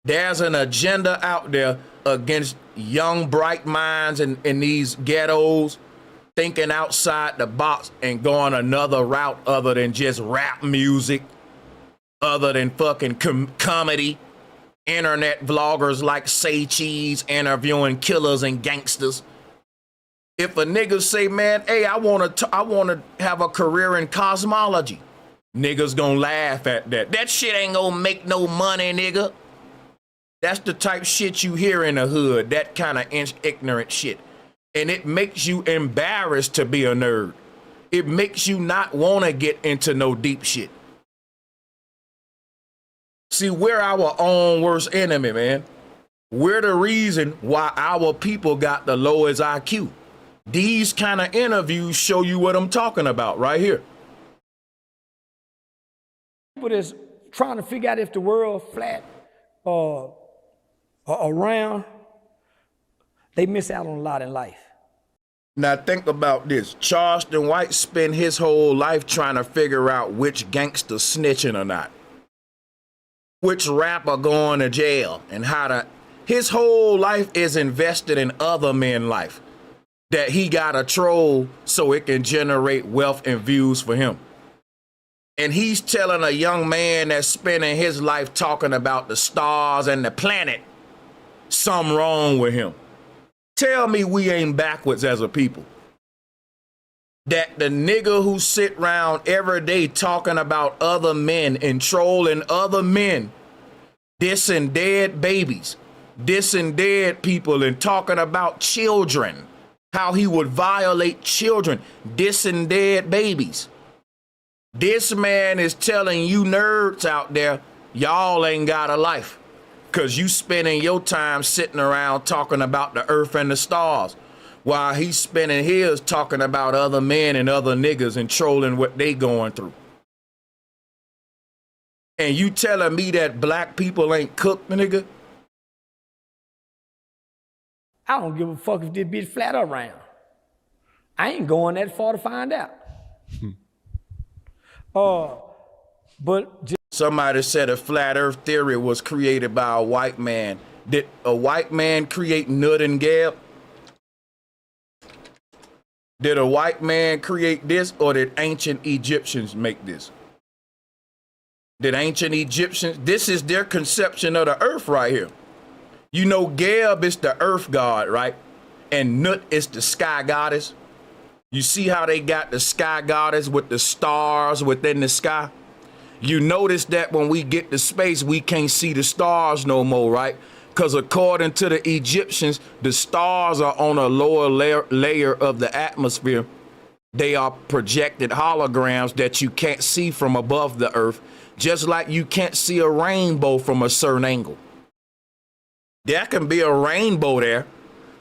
There's an agenda out there against young, bright minds in these ghettos thinking outside the box and going another route other than just rap music, other than fucking comedy, internet vloggers like SANCHEZ interviewing killers and gangsters. If a nigga say, man, hey, I want to have a career in cosmology, niggas gonna laugh at that. That shit ain't gonna make no money, nigga. That's the type shit you hear in the hood, that kind of ignorant shit. And it makes you embarrassed to be a nerd. It makes you not want to get into no deep shit. See, we're our own worst enemy, man. We're the reason why our people got the lowest IQ. These kind of interviews show you what I'm talking about right here. People that's trying to figure out if the world flat or around, they miss out on a lot in life. Now think about this. Charleston White spent his whole life trying to figure out which gangster snitching or not. Which rapper going to jail and how to. His whole life is invested in other men's life that he got to troll so it can generate wealth and views for him. And he's telling a young man that's spending his life talking about the stars and the planet, something wrong with him. Tell me we ain't backwards as a people. That the nigga who sit around every day talking about other men and trolling other men, dissing dead babies, dissing dead people and talking about children, how he would violate children, dissing dead babies. This man is telling you nerds out there, y'all ain't got a life. Cause you spending your time sitting around talking about the earth and the stars, while he's spending his talking about other men and other niggas and trolling what they going through. And you telling me that black people ain't cooked, nigga? I don't give a fuck if this bitch flat around. I ain't going that far to find out. But somebody said a flat earth theory was created by a white man. Did a white man create Nud and Geb? Did a white man create this, or did ancient Egyptians make this? Did ancient Egyptians, this is their conception of the earth right here. You know, Geb is the earth god, right? And Nut is the sky goddess. You see how they got the sky goddess with the stars within the sky? You notice that when we get to space, we can't see the stars no more, right? Because according to the Egyptians, the stars are on a lower layer of the atmosphere. They are projected holograms that you can't see from above the earth, just like you can't see a rainbow from a certain angle. There can be a rainbow there,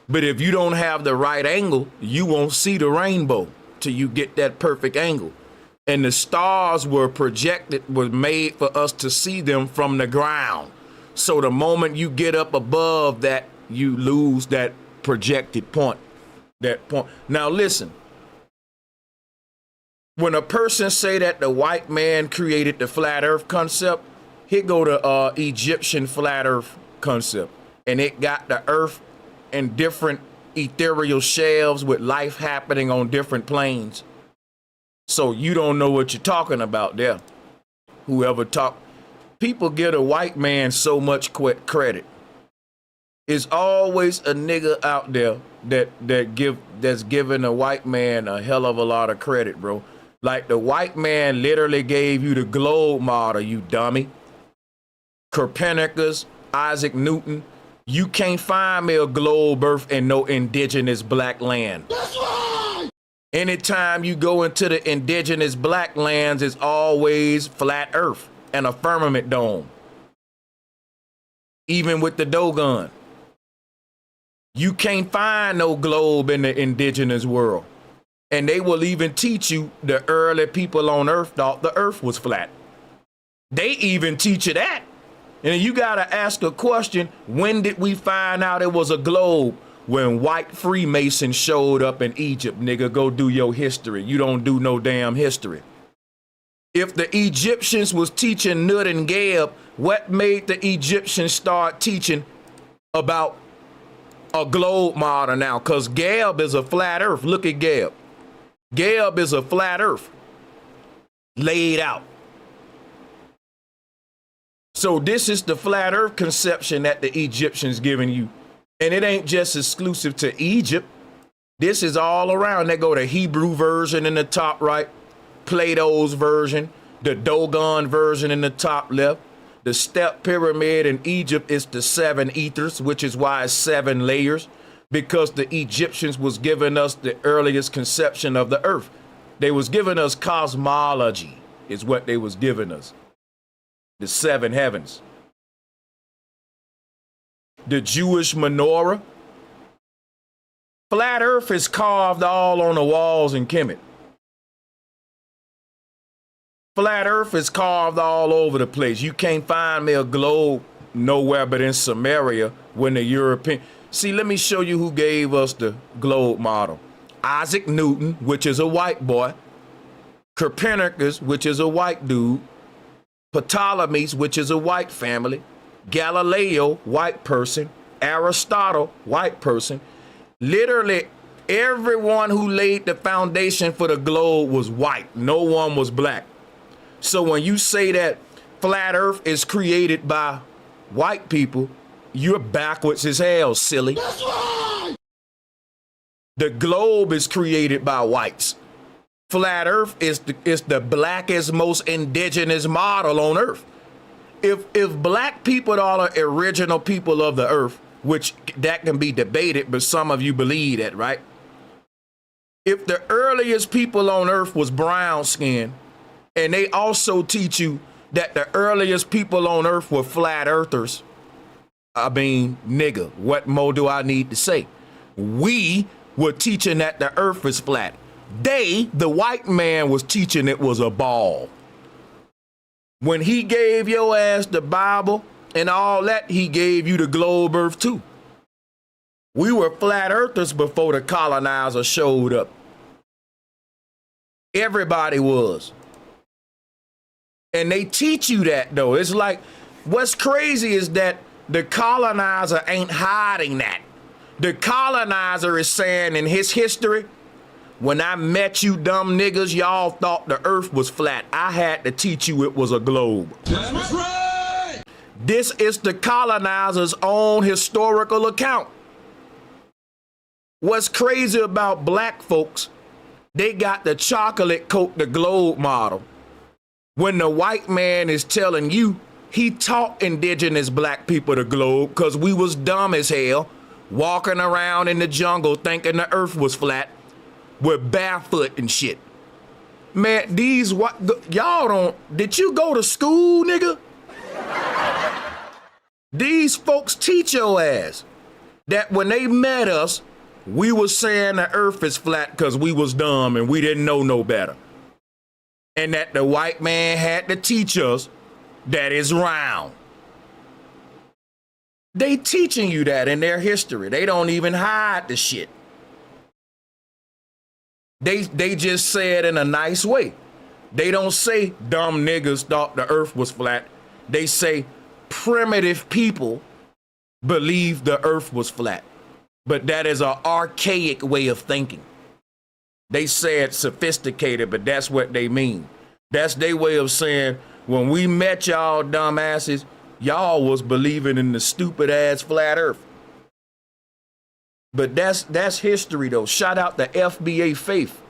but if you don't have the right angle, you won't see the rainbow till you get that perfect angle. And the stars were made for us to see them from the ground. So the moment you get up above that, you lose that projected point. Now listen, when a person say that the white man created the flat earth concept, here go the Egyptian flat earth concept. And it got the earth in different ethereal shelves with life happening on different planes. So you don't know what you're talking about there. Whoever talk, people give a white man so much credit. It's always a nigga out there that's giving a white man a hell of a lot of credit, bro. Like the white man literally gave you the globe model, you dummy. Copernicus, Isaac Newton. You can't find me a globe earth in no indigenous black land. That's right. Anytime you go into the indigenous black lands, it's always flat earth and a firmament dome. Even with the Dogon. You can't find no globe in the indigenous world. And they will even teach you the early people on earth thought the earth was flat. They even teach you that. And you gotta ask a question, when did we find out it was a globe? When white Freemasons showed up in Egypt, nigga, go do your history. You don't do no damn history. If the Egyptians was teaching Nut and Geb, what made the Egyptians start teaching about a globe model now? Because Geb is a flat earth. Look at Geb. Geb is a flat earth laid out. So this is the flat earth conception that the Egyptians giving you. And it ain't just exclusive to Egypt. This is all around. They go to Hebrew version in the top right, Plato's version, the Dogon version in the top left. The step pyramid in Egypt is the 7 ethers, which is why it's 7 layers, because the Egyptians was giving us the earliest conception of the earth. They was giving us cosmology is what they was giving us. The 7 heavens. The Jewish menorah. Flat earth is carved all on the walls in Kemet. Flat earth is carved all over the place. You can't find me a globe nowhere but in Samaria when the European... See, let me show you who gave us the globe model. Isaac Newton, which is a white boy. Copernicus, which is a white dude. Ptolemy, which is a white family. Galileo, white person. Aristotle, white person. Literally, everyone who laid the foundation for the globe was white. No one was black. So when you say that flat earth is created by white people, you're backwards as hell, silly. That's right. The globe is created by whites. Flat earth is the blackest, most indigenous model on earth. If black people are the original people of the earth, which that can be debated, but some of you believe that, right? If the earliest people on earth was brown skin, and they also teach you that the earliest people on earth were flat earthers, I mean, nigga, what more do I need to say? We were teaching that the earth is flat. They, the white man, was teaching it was a ball. When he gave your ass the Bible and all that, he gave you the globe earth too. We were flat earthers before the colonizer showed up. Everybody was. And they teach you that though. It's like, what's crazy is that the colonizer ain't hiding that. The colonizer is saying in his history, when I met you dumb niggas, y'all thought the earth was flat. I had to teach you it was a globe. That's right. This is the colonizer's own historical account. What's crazy about black folks They got the chocolate coat the globe model. When the white man is telling you he taught indigenous black people the globe because we was dumb as hell, walking around in the jungle thinking the earth was flat with barefoot and shit. Man, these what y'all don't, did you go to school, nigga? These folks teach your ass that when they met us, we was saying the earth is flat because we was dumb and we didn't know no better. And that the white man had to teach us that it's round. They teaching you that in their history. They don't even hide the shit. They just say it in a nice way. They don't say dumb niggas thought the earth was flat. They say primitive people believe the earth was flat. But that is an archaic way of thinking. They say it's sophisticated, but that's what they mean. That's their way of saying, when we met y'all dumbasses, y'all was believing in the stupid ass flat earth. But that's history though. Shout out to FBA Faith.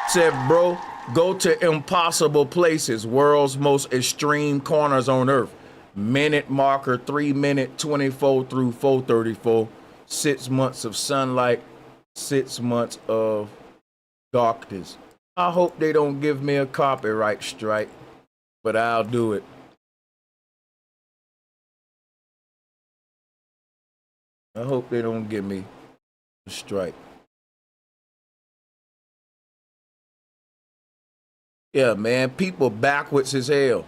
Said, bro, go to impossible places, world's most extreme corners on earth. Minute marker 3:24 through 4:34. 6 months of sunlight, 6 months of darkness. I hope they don't give me a copyright strike, but I'll do it. I hope they don't give me a strike. Yeah, man, people backwards as hell.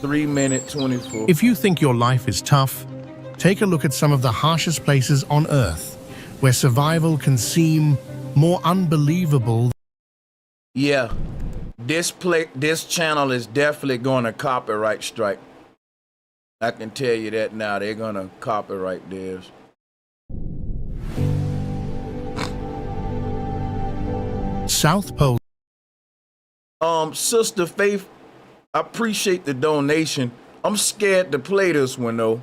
(3 minutes 24). If you think your life is tough, take a look at some of the harshest places on Earth, where survival can seem more unbelievable. Yeah, this channel is definitely going to copyright strike. I can tell you that now. They're going to copyright theirs. South Pole. Sister Faith, I appreciate the donation. I'm scared to play this one though.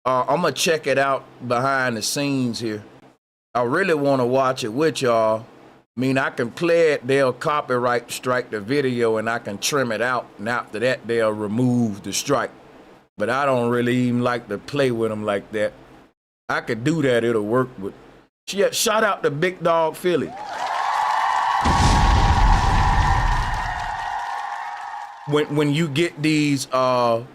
I'm gonna check it out behind the scenes here. I really want to watch it with y'all. I mean, I can play it, they'll copyright strike the video and I can trim it out, and after that they'll remove the strike. But I don't really even like to play with them like that. I could do that, it'll work. But yeah, shout out to Big Dog Philly. When you get these Nat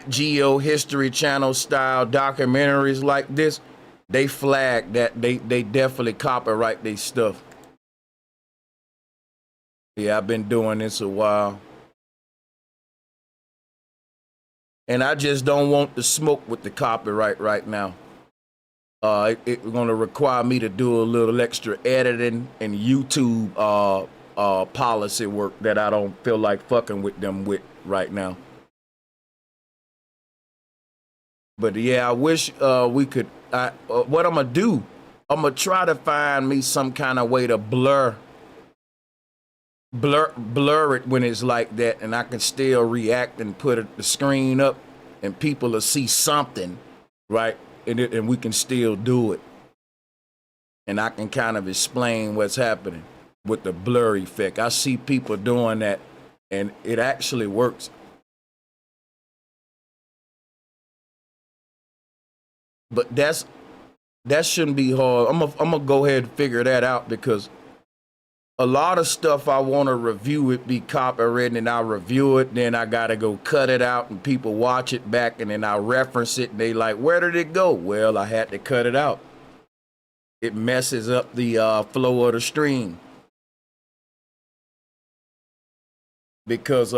Geo History Channel style documentaries like this, they flag that they definitely copyright their stuff. Yeah, I've been doing this a while. And I just don't want to smoke with the copyright right now. It's gonna require me to do a little extra editing and YouTube policy work that I don't feel like fucking with them with right now. But yeah, I wish we could. What I'm gonna do, I'm gonna try to find me some kind of way to blur it when it's like that, and I can still react and put the screen up, and people will see something, right? And we can still do it, and I can kind of explain what's happening with the blur effect. I see people doing that, and it actually works. But that shouldn't be hard. I'm gonna go ahead and figure that out, because a lot of stuff I want to review it be copyrighted, and I review it, then I gotta go cut it out, and people watch it back, and then I reference it, and they like, where did it go? Well, I had to cut it out. It messes up the flow of the stream. Because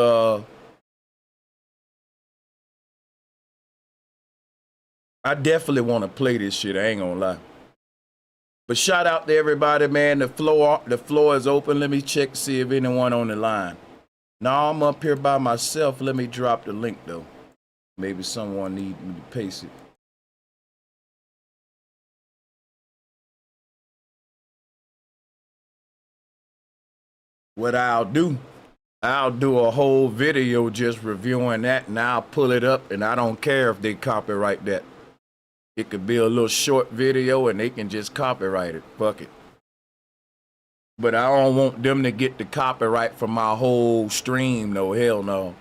I definitely want to play this shit, I ain't gonna lie. But shout out to everybody, man. The floor is open. Let me check, see if anyone on the line. Now I'm up here by myself. Let me drop the link though. Maybe someone need me to paste it. what I'll do a whole video just reviewing that, and I'll pull it up, and I don't care if they copyright that. It could be a little short video, and they can just copyright it. Fuck it. But I don't want them to get the copyright for my whole stream. No, hell no.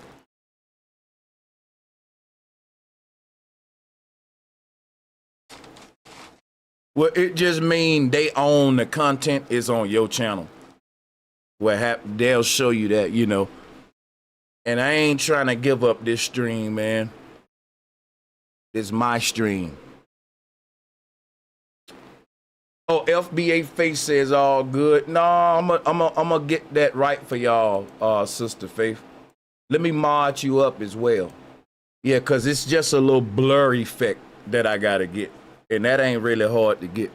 Well, it just mean they own the content is on your channel. They'll show you that, you know. And I ain't trying to give up this stream, man. It's my stream. Oh, FBA Faith says all good. No, I'm gonna get that right for y'all, Sister Faith. Let me mod you up as well. Yeah, cause it's just a little blur effect that I gotta get, and that ain't really hard to get.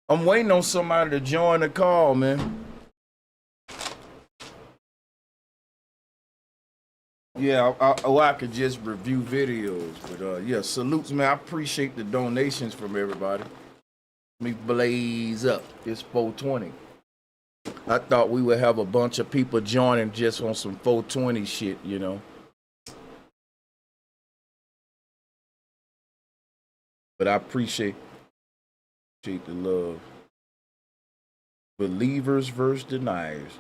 I'm waiting on somebody to join the call, man. Yeah, I could just review videos, but yeah, salutes, man. I appreciate the donations from everybody. Let me blaze up. It's 420. I thought we would have a bunch of people joining just on some 420 shit, you know. But I appreciate the love. Believers versus deniers.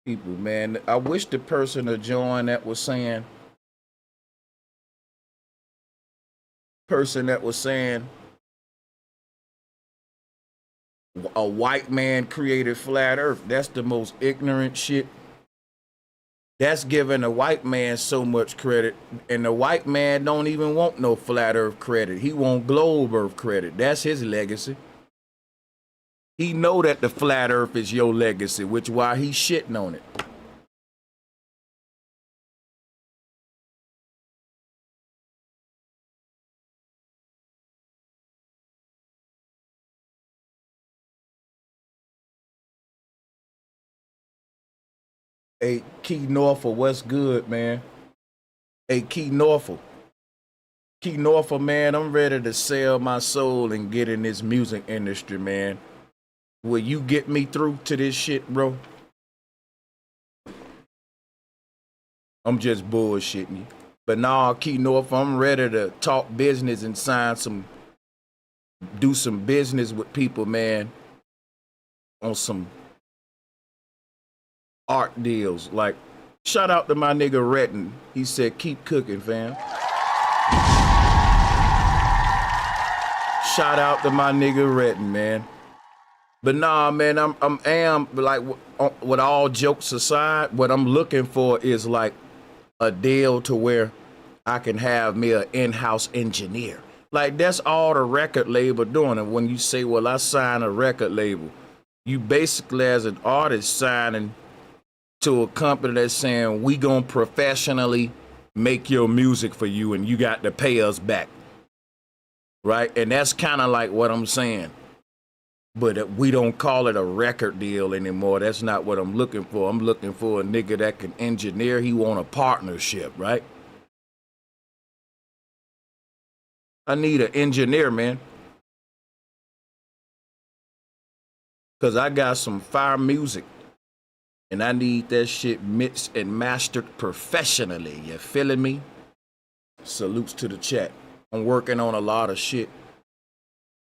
People, man, I wish the person to join that was saying, a white man created flat earth. That's the most ignorant shit. That's giving the white man so much credit, and the white man don't even want no flat earth credit. He want globe earth credit. That's his legacy. He know that the flat earth is your legacy, which why he shitting on it. Hey, Key Norfolk, what's good, man? Hey, Key Norfolk, man, I'm ready to sell my soul and get in this music industry, man. Will you get me through to this shit, bro? I'm just bullshitting you. But nah, Key North, I'm ready to talk business and do some business with people, man, on some art deals. Like, shout out to my nigga Retton. He said, keep cooking, fam. Shout out to my nigga Retton, man. But nah, man, I'm like, with all jokes aside, what I'm looking for is like a deal to where I can have me an in-house engineer. Like, that's all the record label doing. And when you say, well, I sign a record label, you basically, as an artist, signing to a company that's saying, we gonna professionally make your music for you and you got to pay us back. Right? And that's kind of like what I'm saying. But we don't call it a record deal anymore. That's not what I'm looking for. I'm looking for a nigga that can engineer. He want a partnership, right? I need an engineer, man. Because I got some fire music. And I need that shit mixed and mastered professionally. You feeling me? Salutes to the chat. I'm working on a lot of shit.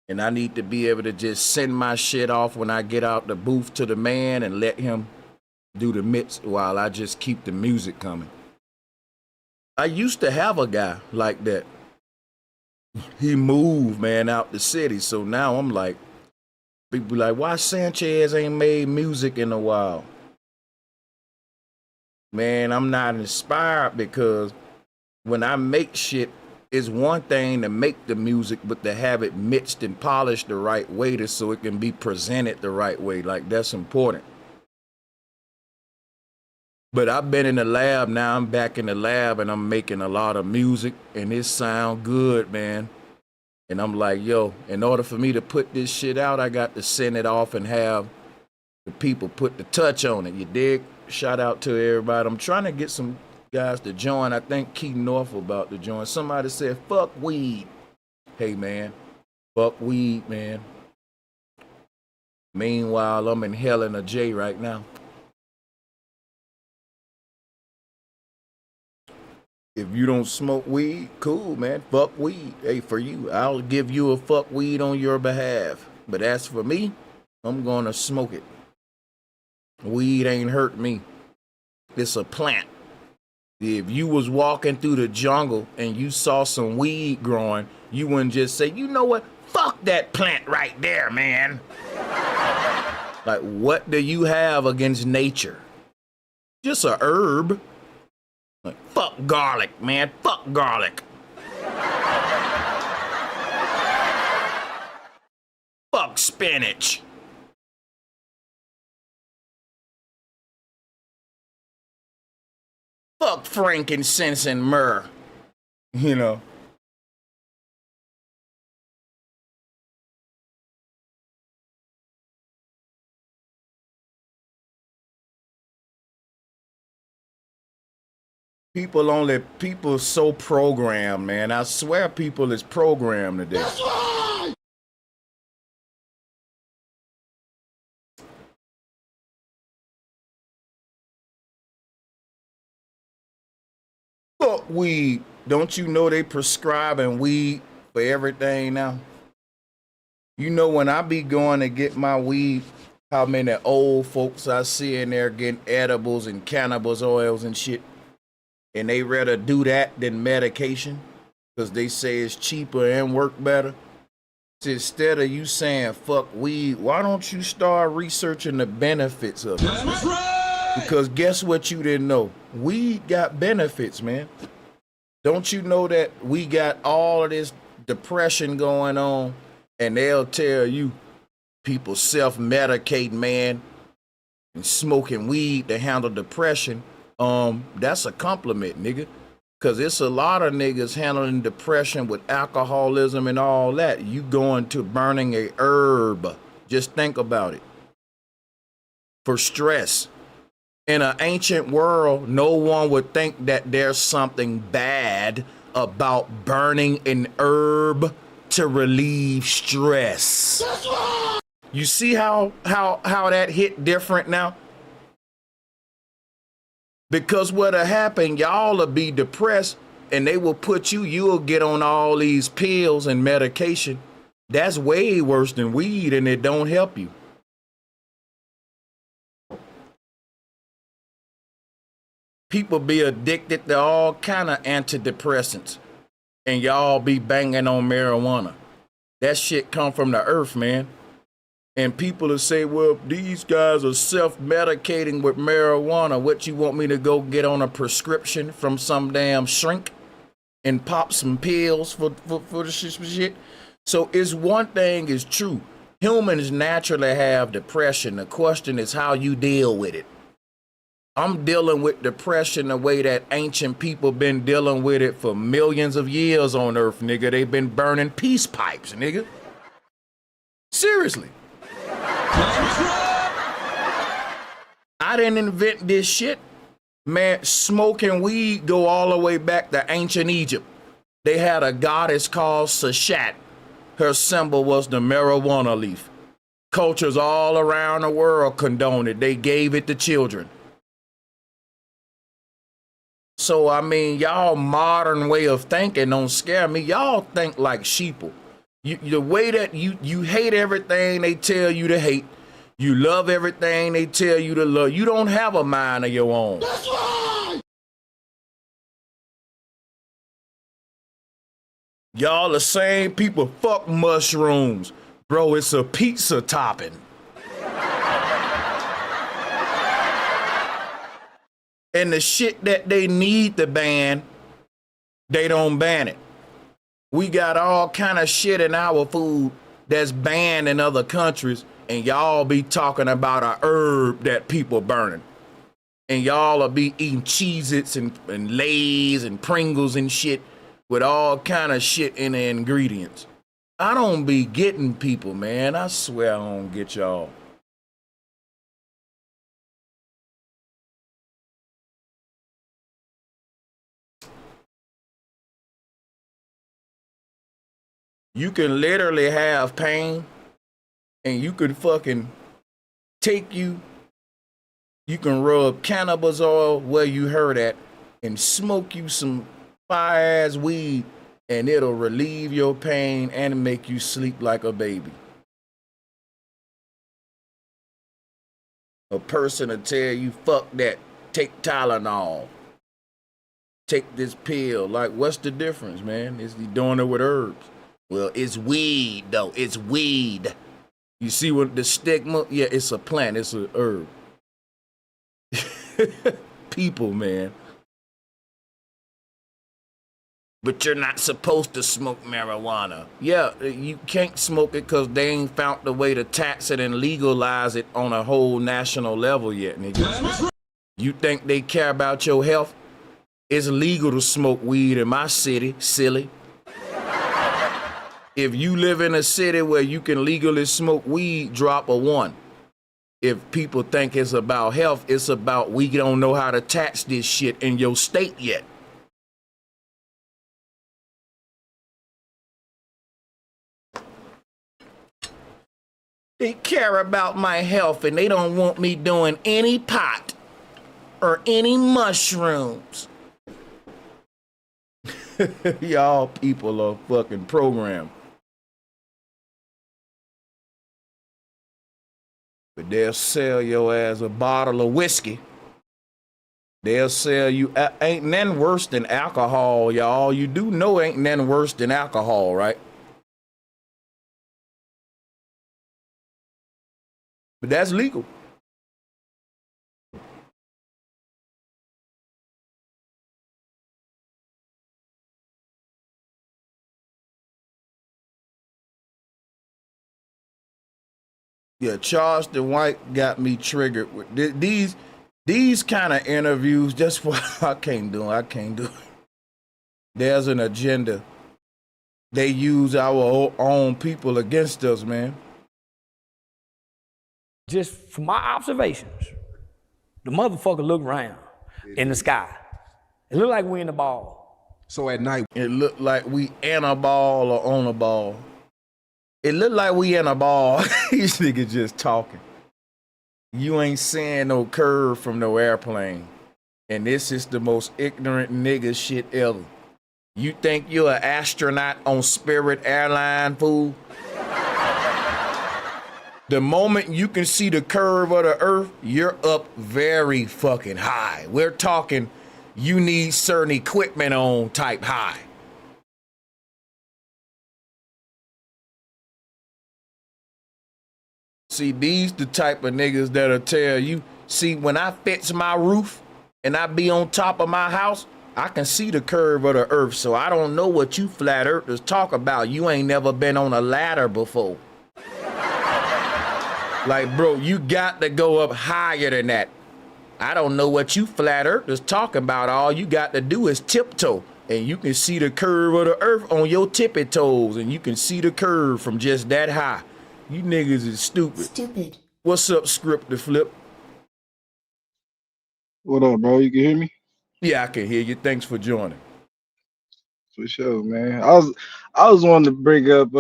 And I need to be able to just send my shit off when I get out the booth to the man and let him do the mix while I just keep the music coming. I used to have a guy like that. He moved, man, out the city. So now I'm like, people like, why Sanchez ain't made music in a while? Man, I'm not inspired because when I make shit, it's one thing to make the music, but to have it mixed and polished the right way so it can be presented the right way. Like, that's important. But I've been in the lab, now I'm back in the lab and I'm making a lot of music and it sound good, man. And I'm like, yo, in order for me to put this shit out, I got to send it off and have the people put the touch on it, you dig? Shout out to everybody. I'm trying to get some guys to join. I think Key North about to join. Somebody said, fuck weed. Hey, man, fuck weed, man. Meanwhile, I'm in hell in a J right now. If you don't smoke weed, cool, man. Fuck weed. Hey, for you, I'll give you a fuck weed on your behalf. But as for me, I'm gonna smoke it. Weed ain't hurt me. It's a plant. If you was walking through the jungle and you saw some weed growing, you wouldn't just say, you know what? Fuck that plant right there, man. Like, what do you have against nature? Just a herb. Like, fuck garlic, man. Fuck garlic. Fuck spinach. Fuck frankincense and myrrh. You know. People so programmed, man. I swear people is programmed today. That's right. Fuck weed. Don't you know they prescribing weed for everything now? You know when I be going to get my weed, how many old folks I see in there getting edibles and cannabis oils and shit. And they rather do that than medication because they say it's cheaper and work better. So instead of you saying fuck weed, why don't you start researching the benefits of it? That's right. Because guess what you didn't know? Weed got benefits, man. Don't you know that we got all of this depression going on and they'll tell you people self-medicate, man, and smoking weed to handle depression. That's a compliment, nigga. Cause it's a lot of niggas handling depression with alcoholism and all that. You going to burning a herb. Just think about it. For stress. In an ancient world, no one would think that there's something bad about burning an herb to relieve stress. You see how that hit different now? Because what'll happen, y'all will be depressed and they will put you'll get on all these pills and medication. That's way worse than weed and it don't help you. People be addicted to all kind of antidepressants and y'all be banging on marijuana. That shit come from the earth, man. And people will say, well, these guys are self-medicating with marijuana. What, you want me to go get on a prescription from some damn shrink and pop some pills for the shit? So it's one thing is true. Humans naturally have depression. The question is how you deal with it. I'm dealing with depression the way that ancient people been dealing with it for millions of years on Earth, nigga. They've been burning peace pipes, nigga. Seriously. I didn't invent this shit. Man, smoking weed go all the way back to ancient Egypt. They had a goddess called Sashat. Her symbol was the marijuana leaf. Cultures all around the world condoned it. They gave it to children. So, I mean, y'all modern way of thinking don't scare me. Y'all think like sheeple. The way that you hate everything they tell you to hate. You love everything they tell you to love. You don't have a mind of your own. That's right. Y'all the same people fuck mushrooms. Bro, it's a pizza topping. And the shit that they need to ban, they don't ban it. We got all kind of shit in our food that's banned in other countries, and y'all be talking about a herb that people burning. And y'all will be eating Cheez-Its and Lay's and Pringles and shit with all kind of shit in the ingredients. I don't be getting people, man. I swear I don't get y'all. You can literally have pain and you could fucking you can rub cannabis oil where you heard at and smoke you some fire-ass weed, and it'll relieve your pain and make you sleep like a baby. A person will tell you, fuck that, take Tylenol, take this pill. Like, what's the difference, man? Is he doing it with herbs? Well, it's weed, though. It's weed. You see what the stigma? Yeah, it's a plant. It's a herb. People, man. But you're not supposed to smoke marijuana. Yeah, you can't smoke it because they ain't found the way to tax it and legalize it on a whole national level yet, nigga. You think they care about your health? It's legal to smoke weed in my city, silly. If you live in a city where you can legally smoke weed, drop a 1. If people think it's about health, it's about we don't know how to tax this shit in your state yet. They care about my health and they don't want me doing any pot or any mushrooms. Y'all people are fucking programmed. But they'll sell your ass a bottle of whiskey. They'll sell you, ain't nothing worse than alcohol, y'all. You do know ain't nothing worse than alcohol, right? But that's legal. Yeah, Charleston White got me triggered with these kind of interviews. Just what I can't do it. There's an agenda. They use our own people against us, man. Just from my observations, the motherfucker look round in the sky. It look like we in the ball. So at night, it look like we in a ball or on a ball. It look like we in a ball. These niggas just talking. You ain't seeing no curve from no airplane. And this is the most ignorant nigga shit ever. You think you're an astronaut on Spirit Airline, fool? The moment you can see the curve of the earth, you're up very fucking high. We're talking you need certain equipment on type high. See, these the type of niggas that'll tell you, see, when I fix my roof and I be on top of my house, I can see the curve of the earth, so I don't know what you flat earthers talk about. You ain't never been on a ladder before. Like, bro, you got to go up higher than that. I don't know what you flat earthers talk about. All you got to do is tiptoe, and you can see the curve of the earth on your tippy toes, and you can see the curve from just that high. You niggas is stupid. What's up, Scripted Flip? What up, bro? You can hear me? Yeah, I can hear you. Thanks for joining. For sure, man. I was wanting to bring up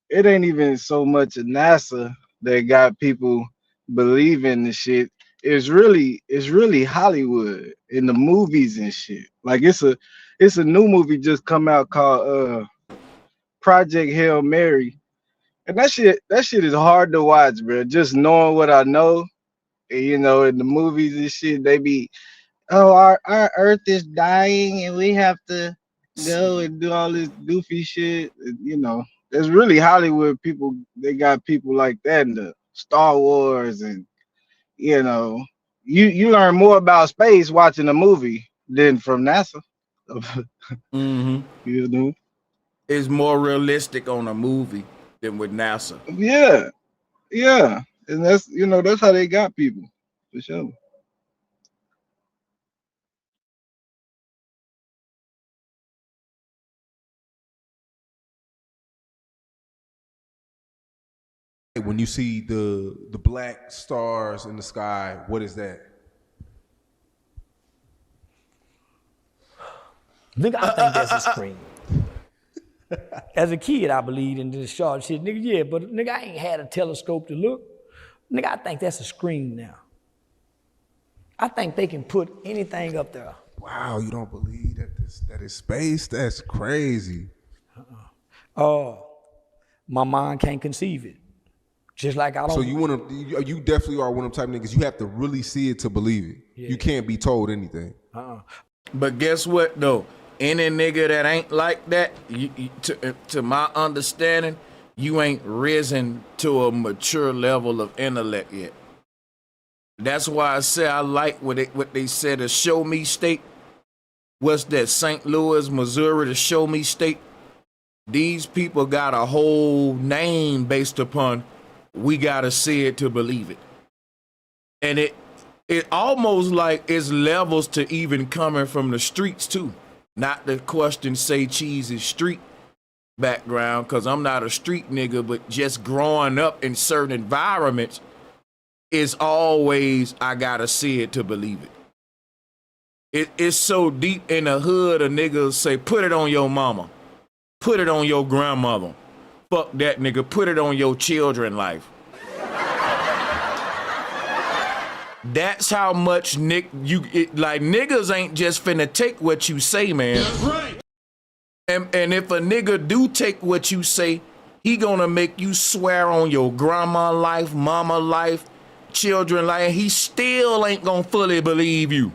it ain't even so much of NASA that got people believing the shit. It's really Hollywood in the movies and shit. Like it's a new movie just come out called Project Hail Mary. And that shit is hard to watch, bro. Just knowing what I know, and, you know, in the movies and shit, they be, oh, our Earth is dying, and we have to go and do all this goofy shit. You know, there's really Hollywood people. They got people like that in the Star Wars, and you know, you learn more about space watching a movie than from NASA. Mm-hmm. You know, it's more realistic on a movie than with NASA. Yeah, and that's, you know, that's how they got people for sure. when you see the black stars in the sky, what is that? Nigga, I think that's a screen. As a kid, I believed in this short shit. Nigga, yeah, but nigga, I ain't had a telescope to look. Nigga, I think that's a screen now. I think they can put anything up there. Wow, you don't believe that is space? That's crazy. My mind can't conceive it. Just like I don't. So you definitely are one of them type of niggas. You have to really see it to believe it. Yeah. You can't be told anything. But guess what though? Any nigga that ain't like that, to my understanding, you ain't risen to a mature level of intellect yet. That's why I say I like what they said, a show me state. What's that, St. Louis, Missouri, the show me state? These people got a whole name based upon we gotta see it to believe it. And it almost like it's levels to even coming from the streets too. Not the question say cheese's street background, because I'm not a street nigga, but just growing up in certain environments is always I gotta see it to believe it. It's so deep in the hood, a nigga say, put it on your mama. Put it on your grandmother. Fuck that nigga, put it on your children life. That's how much niggas ain't just finna take what you say, man. That's right. And if a nigga do take what you say, he gonna make you swear on your grandma life, mama life, children life. He still ain't gonna fully believe you.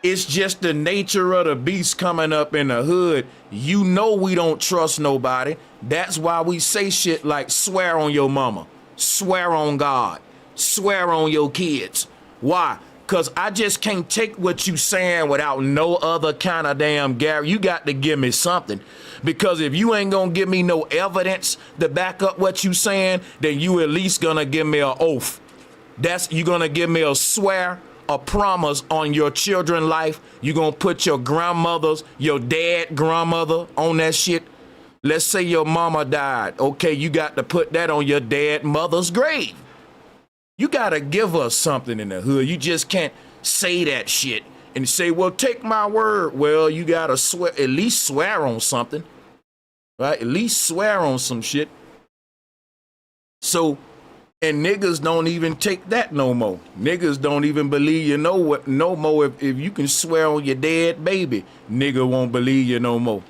It's just the nature of the beast coming up in the hood. You know we don't trust nobody. That's why we say shit like swear on your mama, swear on God, swear on your kids. Why? Because I just can't take what you saying without no other kind of damn Gary. You got to give me something. Because if you ain't going to give me no evidence to back up what you saying, then you at least going to give me an oath. You going to give me a swear, a promise on your children's life. You going to put your grandmother's, your dad grandmother on that shit. Let's say your mama died. Okay, you got to put that on your dad mother's grave. You got to give us something in the hood. You just can't say that shit and say, well, take my word. Well, you got to swear, at least swear on something, right? At least swear on some shit. So, and niggas don't even take that no more. Niggas don't even believe you know what no more. If you can swear on your dead baby, nigga won't believe you no more.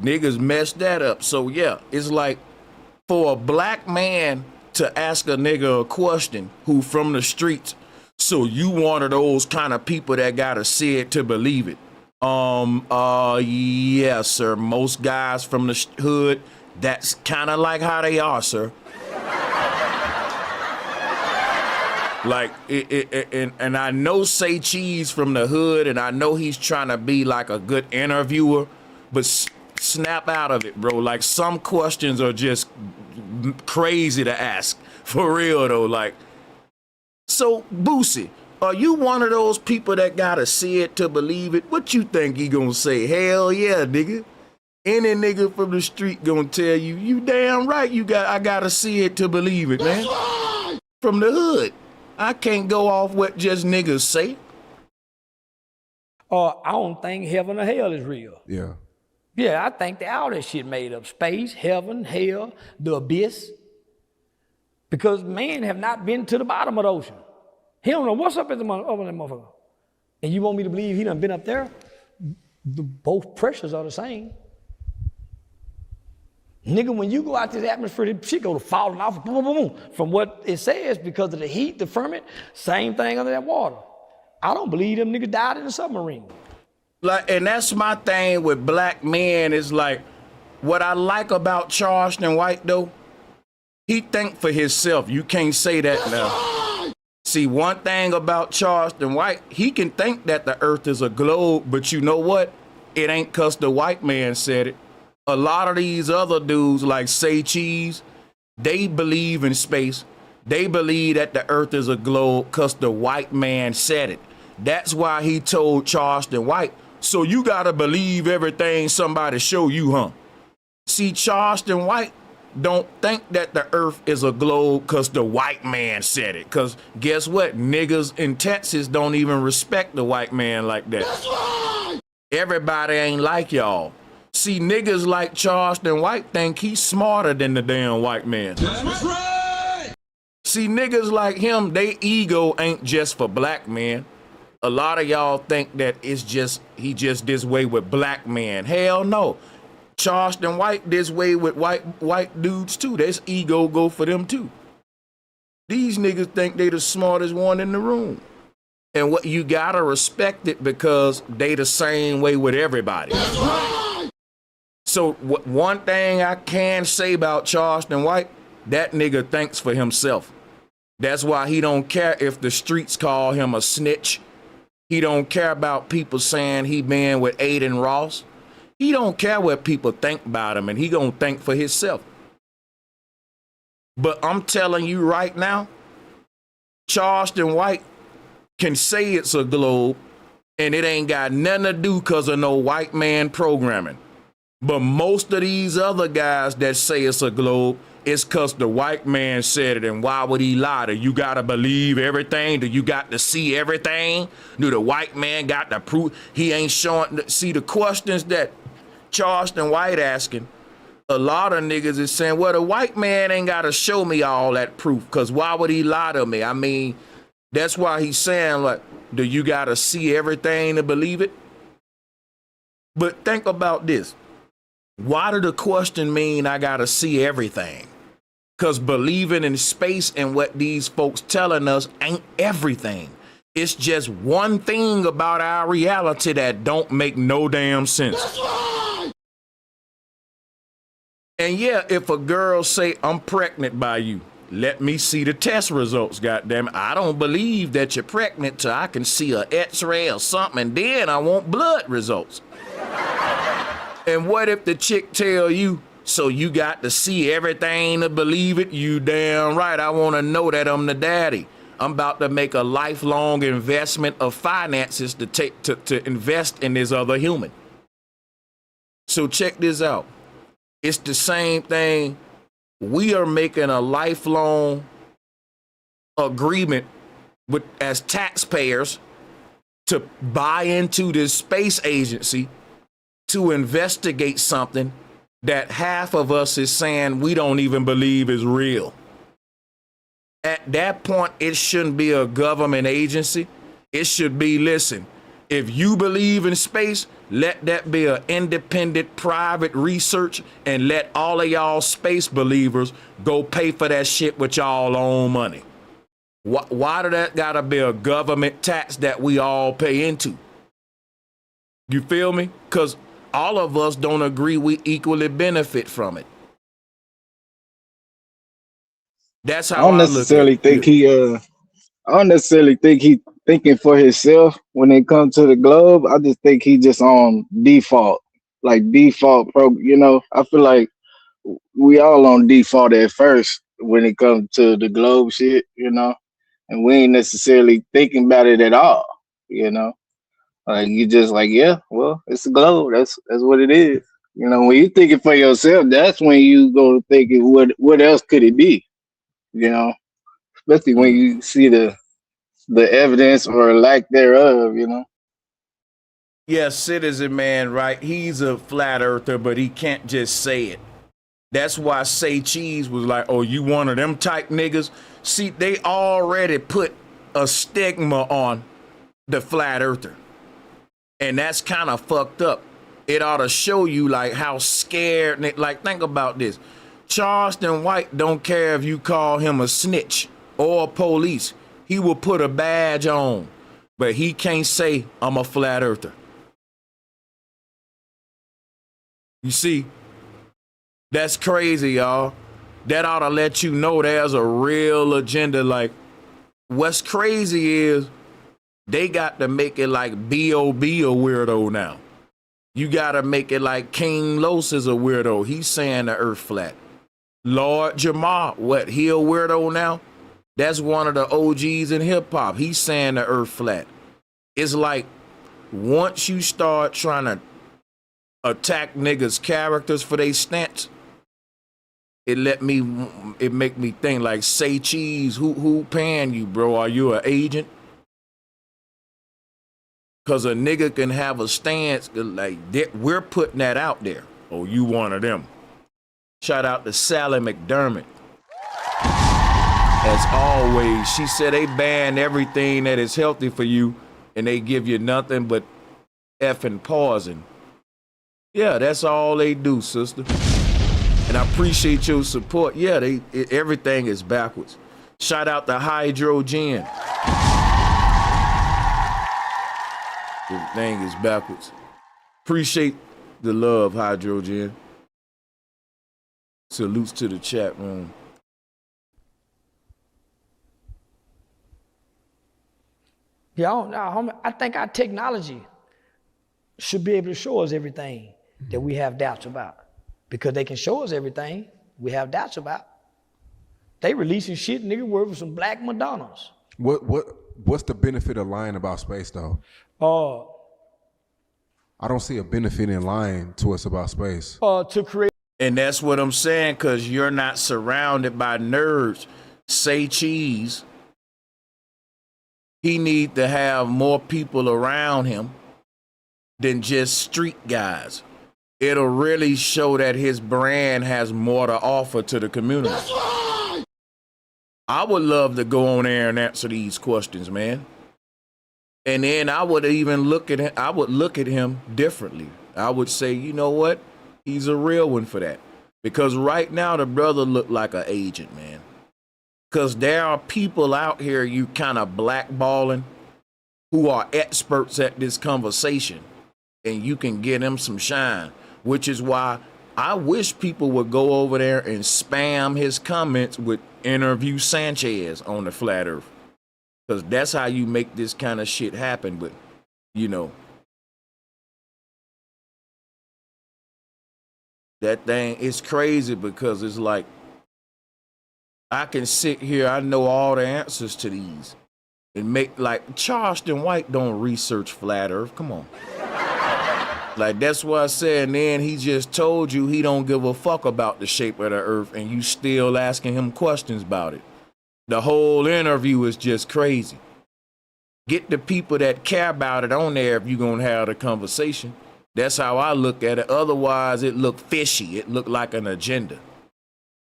Niggas messed that up. So yeah, it's like for a black man to ask a nigga a question who from the streets, so you one of those kind of people that gotta see it to believe it. Yeah, sir. Most guys from the hood, that's kind of like how they are, sir. Like, and I know Say Cheese from the hood, and I know he's trying to be like a good interviewer, but snap out of it, bro. Like, some questions are just crazy to ask. For real, though. Like, so, Boosie, are you one of those people that gotta see it to believe it? What you think he gonna say? Hell yeah, nigga. Any nigga from the street gonna tell you, you damn right, I gotta see it to believe it, man. From the hood. I can't go off what just niggas say. I don't think heaven or hell is real. Yeah. Yeah, I think that all that shit made up. Space, heaven, hell, the abyss. Because man have not been to the bottom of the ocean. He don't know what's up at the over that motherfucker. And you want me to believe he done been up there? Both pressures are the same. Nigga, when you go out this atmosphere, this shit go to falling off, boom, boom, boom. From what it says, because of the heat, the ferment, same thing under that water. I don't believe them niggas died in a submarine. Like, and that's my thing with black men is like, what I like about Charleston White though, he think for himself. You can't say that now. See, one thing about Charleston White, he can think that the earth is a globe, but you know what? It ain't 'cause the white man said it. A lot of these other dudes like Say Cheese, they believe in space. They believe that the earth is a globe 'cause the white man said it. That's why he told Charleston White, so you gotta believe everything somebody show you, huh? See, Charleston White don't think that the earth is a globe 'cause the white man said it. 'Cause guess what? Niggas in Texas don't even respect the white man like that. That's right. Everybody ain't like y'all. See, niggas like Charleston White think he's smarter than the damn white man. That's right. See, niggas like him, they ego ain't just for black men. A lot of y'all think that he just this way with black men. Hell no. Charleston White this way with white dudes too. There's ego go for them too. These niggas think they the smartest one in the room. And what you gotta respect it because they the same way with everybody. That's right. So one thing I can say about Charleston White, that nigga thinks for himself. That's why he don't care if the streets call him a snitch. He don't care about people saying he been with Aiden Ross. He don't care what people think about him, and he gonna think for himself. But I'm telling you right now, Charleston White can say it's a globe, and it ain't got nothing to do because of no white man programming. But most of these other guys that say it's a globe, it's because the white man said it, and why would he lie? Do you got to believe everything? Do you got to see everything? Do the white man got to prove? He ain't showing. See, the questions that Charleston White asking, a lot of niggas is saying, well, the white man ain't got to show me all that proof, because why would he lie to me? I mean, that's why he's saying, like, do you got to see everything to believe it? But think about this. Why did the question mean I got to see everything? Because believing in space and what these folks telling us ain't everything. It's just one thing about our reality that don't make no damn sense. That's right. And yeah, if a girl say, I'm pregnant by you, let me see the test results, goddammit. I don't believe that you're pregnant till I can see a x-ray or something, and then I want blood results. And what if the chick tell you, so you got to see everything to believe it? You damn right. I want to know that I'm the daddy. I'm about to make a lifelong investment of finances to invest in this other human. So check this out. It's the same thing. We are making a lifelong agreement with as taxpayers to buy into this space agency to investigate something that half of us is saying we don't even believe is real. At that point, it shouldn't be a government agency. It should be, listen, if you believe in space, let that be an independent private research, and let all of y'all space believers go pay for that shit with y'all own money. Why do that gotta be a government tax that we all pay into? You feel me? Because all of us don't agree we equally benefit from it. That's how I look at it. I don't necessarily think he thinking for himself when it comes to the globe. I just think he just on default, like default pro. You know, I feel like we all on default at first when it comes to the globe shit. You know, and we ain't necessarily thinking about it at all. You know, like you just like, yeah, well, it's a globe. That's what it is. You know, when you think it for yourself, that's when you go thinking, what else could it be? You know, especially when you see the evidence or lack thereof, you know. Yeah, Citizen Man, right? He's a flat earther, but he can't just say it. That's why SANCHEZ was like, oh, you one of them type niggas? See, they already put a stigma on the flat earther. And that's kind of fucked up. It ought to show you like how scared, like think about this. Charleston White don't care if you call him a snitch or police. He will put a badge on, but he can't say I'm a flat earther. You see, that's crazy, y'all. That ought to let you know there's a real agenda. Like, what's crazy is they got to make it like B.O.B. a weirdo now. You got to make it like King Los is a weirdo. He's saying the earth flat. Lord Jamar, what, he a weirdo now? That's one of the OGs in hip hop. He's saying the earth flat. It's like once you start trying to attack niggas' characters for their stance, it make me think like, SANCHEZ, who paying you, bro? Are you an agent? Because a nigga can have a stance like that. We're putting that out there. Oh, you one of them. Shout out to Sally McDermott. As always, she said they ban everything that is healthy for you and they give you nothing but effing poison. Yeah, that's all they do, sister. And I appreciate your support. Yeah, everything is backwards. Shout out to Hydrogen. Everything is backwards. Appreciate the love, Hydrogen. Salutes to the chat room. Yeah, I think our technology should be able to show us everything that we have doubts about. Because they can show us everything we have doubts about. They releasing shit, nigga, worth some black Madonnas. What's the benefit of lying about space, though? I don't see a benefit in lying to us about space. To create. And that's what I'm saying, because you're not surrounded by nerds. Say cheese. He need to have more people around him than just street guys. It'll really show that his brand has more to offer to the community. That's right. I would love to go on there and answer these questions, man. And then I would even look at him differently. I would say, you know what? He's a real one for that. Because right now the brother look like an agent, man. Because there are people out here you kind of blackballing who are experts at this conversation. And you can get them some shine. Which is why I wish people would go over there and spam his comments with interview Sanchez on the flat earth. Because that's how you make this kind of shit happen. But, you know, that thing is crazy because it's like, I can sit here, I know all the answers to these. And make, like, Charleston White don't research flat earth. Come on. Like, that's what I said, and then he just told you he don't give a fuck about the shape of the earth, and you still asking him questions about it. The whole interview is just crazy. Get the people that care about it on there if you're gonna have the conversation. That's how I look at it. Otherwise, it look fishy. It look like an agenda.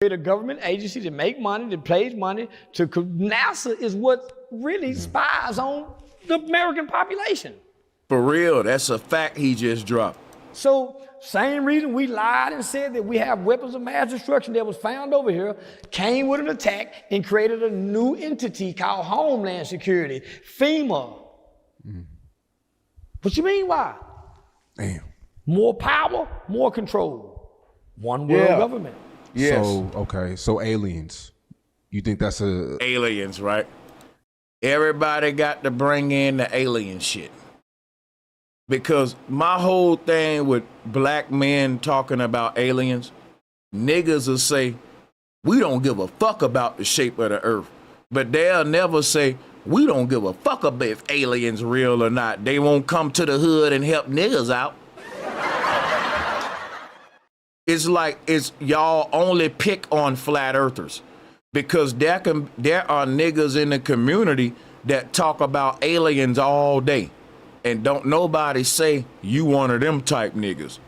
A government agency to make money, that plays money, NASA is what really spies on the American population. For real, that's a fact he just dropped. So, same reason we lied and said that we have weapons of mass destruction that was found over here, came with an attack and created a new entity called Homeland Security, FEMA. What you mean, why? Damn. More power, more control. One world government. Yes. So aliens. You think that's aliens, right? Everybody got to bring in the alien shit. Because my whole thing with black men talking about aliens, niggas will say, we don't give a fuck about the shape of the earth. But they'll never say, we don't give a fuck about if aliens real or not. They won't come to the hood and help niggas out. It's like y'all only pick on flat earthers. Because there are niggas in the community that talk about aliens all day. And don't nobody say you one of them type niggas.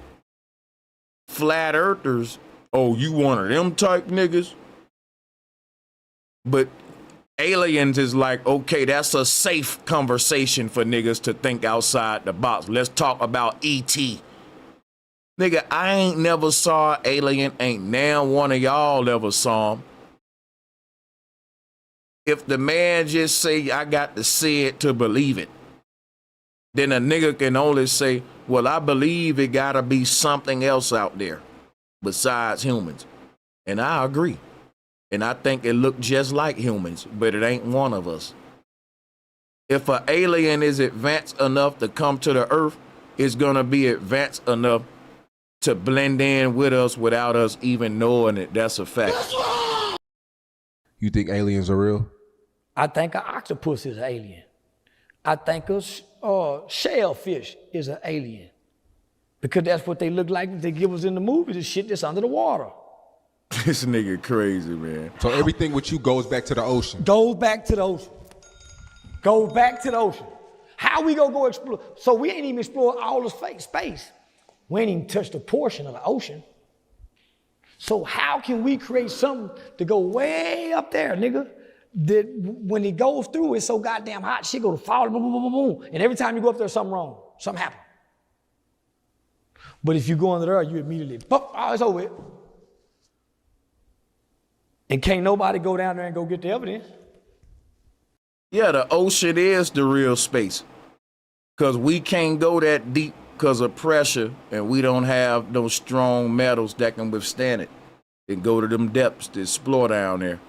Flat earthers, oh, you one of them type niggas? But aliens is like, okay, that's a safe conversation for niggas to think outside the box. Let's talk about E.T. Nigga, I ain't never saw an alien, ain't now one of y'all ever saw him. If the man just say, I got to see it to believe it, then a nigga can only say, well, I believe it gotta be something else out there besides humans. And I agree. And I think it look just like humans, but it ain't one of us. If an alien is advanced enough to come to the earth, it's gonna be advanced enough to blend in with us without us even knowing it. That's a fact. You think aliens are real? I think an octopus is an alien. I think a shellfish is an alien. Because that's what they look like they give us in the movies, the shit that's under the water. This nigga crazy, man. So everything with you goes back to the ocean? Goes back to the ocean. Goes back to the ocean. How How we gonna go explore? So we ain't even explored all the space. We ain't even touched a portion of the ocean. So how can we create something to go way up there, nigga? That when it goes through, it's so goddamn hot, shit go to fall, boom, boom, boom, boom, boom. And every time you go up there, something wrong, something happen. But if you go under there, you immediately, oh, it's over with. And can't nobody go down there and go get the evidence. Yeah, the ocean is the real space. Because we can't go that deep because of pressure, and we don't have those strong metals that can withstand it and go to them depths to explore down there.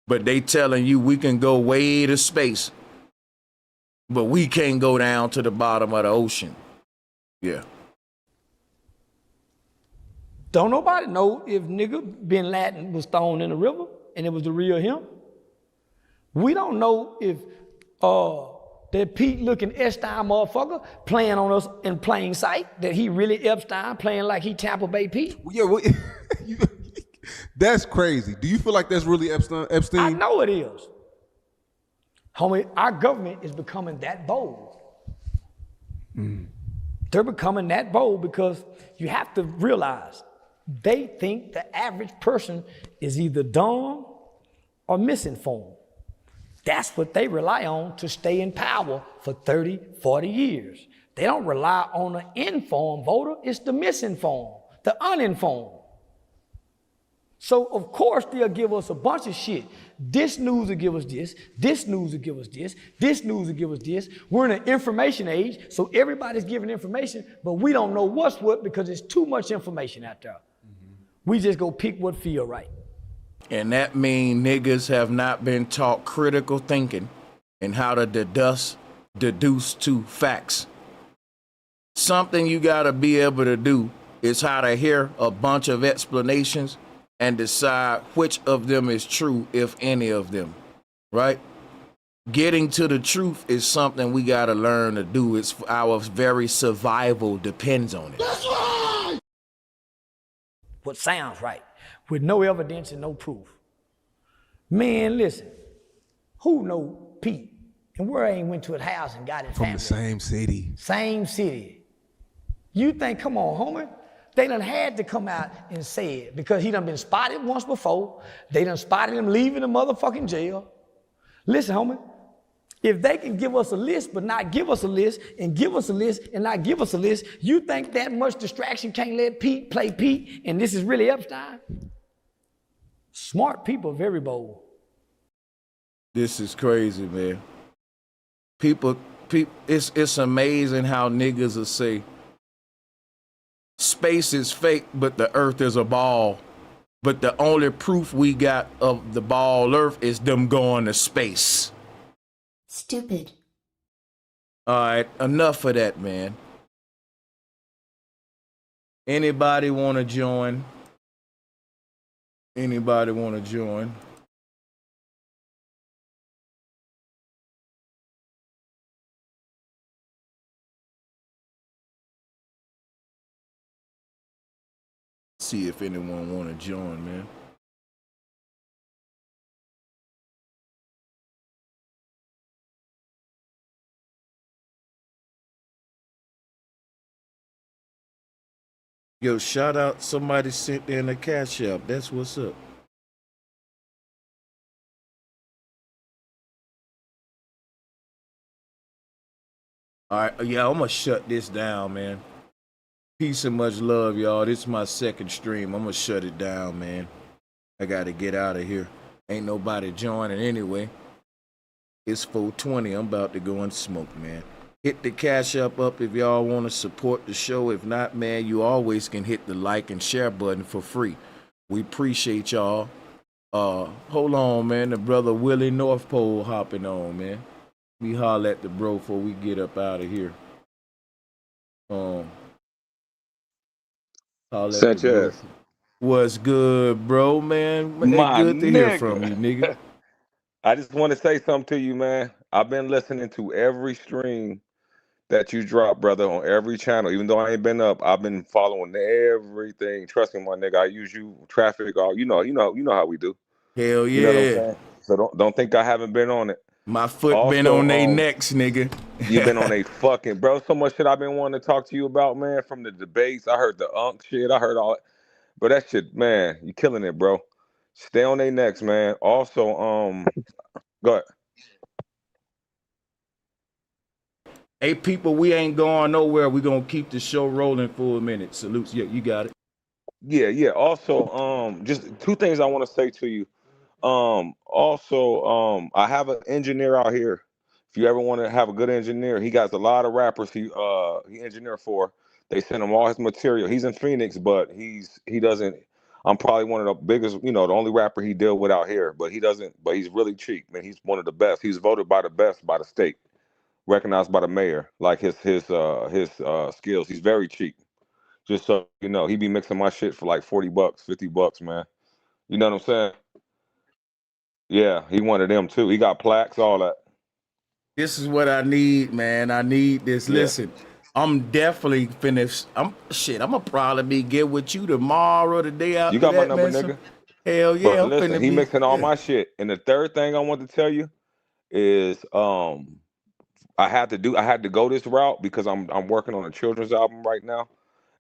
But they telling you we can go way to space, but we can't go down to the bottom of the ocean. Yeah. Don't nobody know if nigga Bin Laden was thrown in the river and it was the real him. We don't know if that Pete looking Epstein motherfucker playing on us in plain sight, that he really Epstein playing like he Tampa Bay Pete. Yeah, that's crazy. Do you feel like that's really Epstein? I know it is. Homie, our government is becoming that bold. They're becoming that bold because you have to realize they think the average person is either dumb or misinformed. That's what they rely on to stay in power for 30, 40 years. They don't rely on the informed voter, it's the misinformed, the uninformed. So of course they'll give us a bunch of shit. This news will give us this, this news will give us this, this news will give us this. We're in an information age, so everybody's giving information, but we don't know what's what because there's too much information out there. We just go pick what feel right. And that mean niggas have not been taught critical thinking and how to deduce to facts. Something you gotta be able to do is how to hear a bunch of explanations and decide which of them is true, if any of them, right? Getting to the truth is something we gotta learn to do. It's our very survival depends on it. That's right! What sounds right, with no evidence and no proof. Man, listen, who know Pete? And where ain't went to his house and got his From family? the same city. Same city. You think, come on, homie, they done had to come out and say it because he done been spotted once before. They done spotted him leaving the motherfucking jail. Listen, homie, if they can give us a list but not give us a list and give us a list and not give us a list, you think that much distraction can't let Pete play Pete and this is really Epstein? Smart people are very bold. This is crazy, man. People, it's amazing how niggas will say, space is fake, but the earth is a ball. But the only proof we got of the ball earth is them going to space. Stupid. All right, enough of that, man. Anybody want to join? Anybody want to join? See if anyone want to join, man. Yo, shout out, somebody sent in a cash app. That's what's up. All right, yeah, I'm gonna shut this down, man. Peace and much love, y'all. This is my second stream. I'm gonna shut it down, man. I gotta get out of here. Ain't nobody joining anyway. It's 4:20. I'm about to go and smoke, man. Hit the cash up if y'all want to support the show. If not, man, you always can hit the like and share button for free. We appreciate y'all. Hold on, man. The brother Willie North Pole hopping on, man. We holler at the bro before we get up out of here. SANCHEZ. What's good, bro, man? My good to nigga. hear from you, nigga. I just want to say something to you, man. I've been listening to every stream that you drop, brother, on every channel. Even though I ain't been up, I've been following everything. Trust me, my nigga. I use you traffic, all you know how we do. Hell yeah. You know what I'm saying? So don't think I haven't been on it. My foot Also, been on they necks, nigga. You've been on a fucking bro. So much shit I've been wanting to talk to you about, man. From the debates, I heard the unk shit. I heard all, but that shit, man, you killing it, bro. Stay on their necks, man. Also, go ahead. Hey, people, we ain't going nowhere. We're going to keep the show rolling for a minute. Salutes. Yeah, you got it. Yeah. Also, just two things I want to say to you. Also, I have an engineer out here. If you ever want to have a good engineer, he got a lot of rappers he engineer for. They send him all his material. He's in Phoenix, but he doesn't. I'm probably one of the biggest, the only rapper he deal with out here. But he doesn't. But he's really cheap, man. He's one of the best. He's voted by the best by the state, recognized by the mayor. Like his skills. He's very cheap. Just so you know, he be mixing my shit for like $40, $50, man. You know what I'm saying? Yeah, he wanted them too. He got plaques, all that. This is what I need, man. I need this. Yeah. Listen, I'm definitely finished. I'm gonna probably get with you tomorrow, the day after. You got that, my number, man. nigga. Hell yeah, But I'm listen, finna he be, mixing all yeah. my shit. And the third thing I want to tell you is I had to go this route because I'm working on a children's album right now.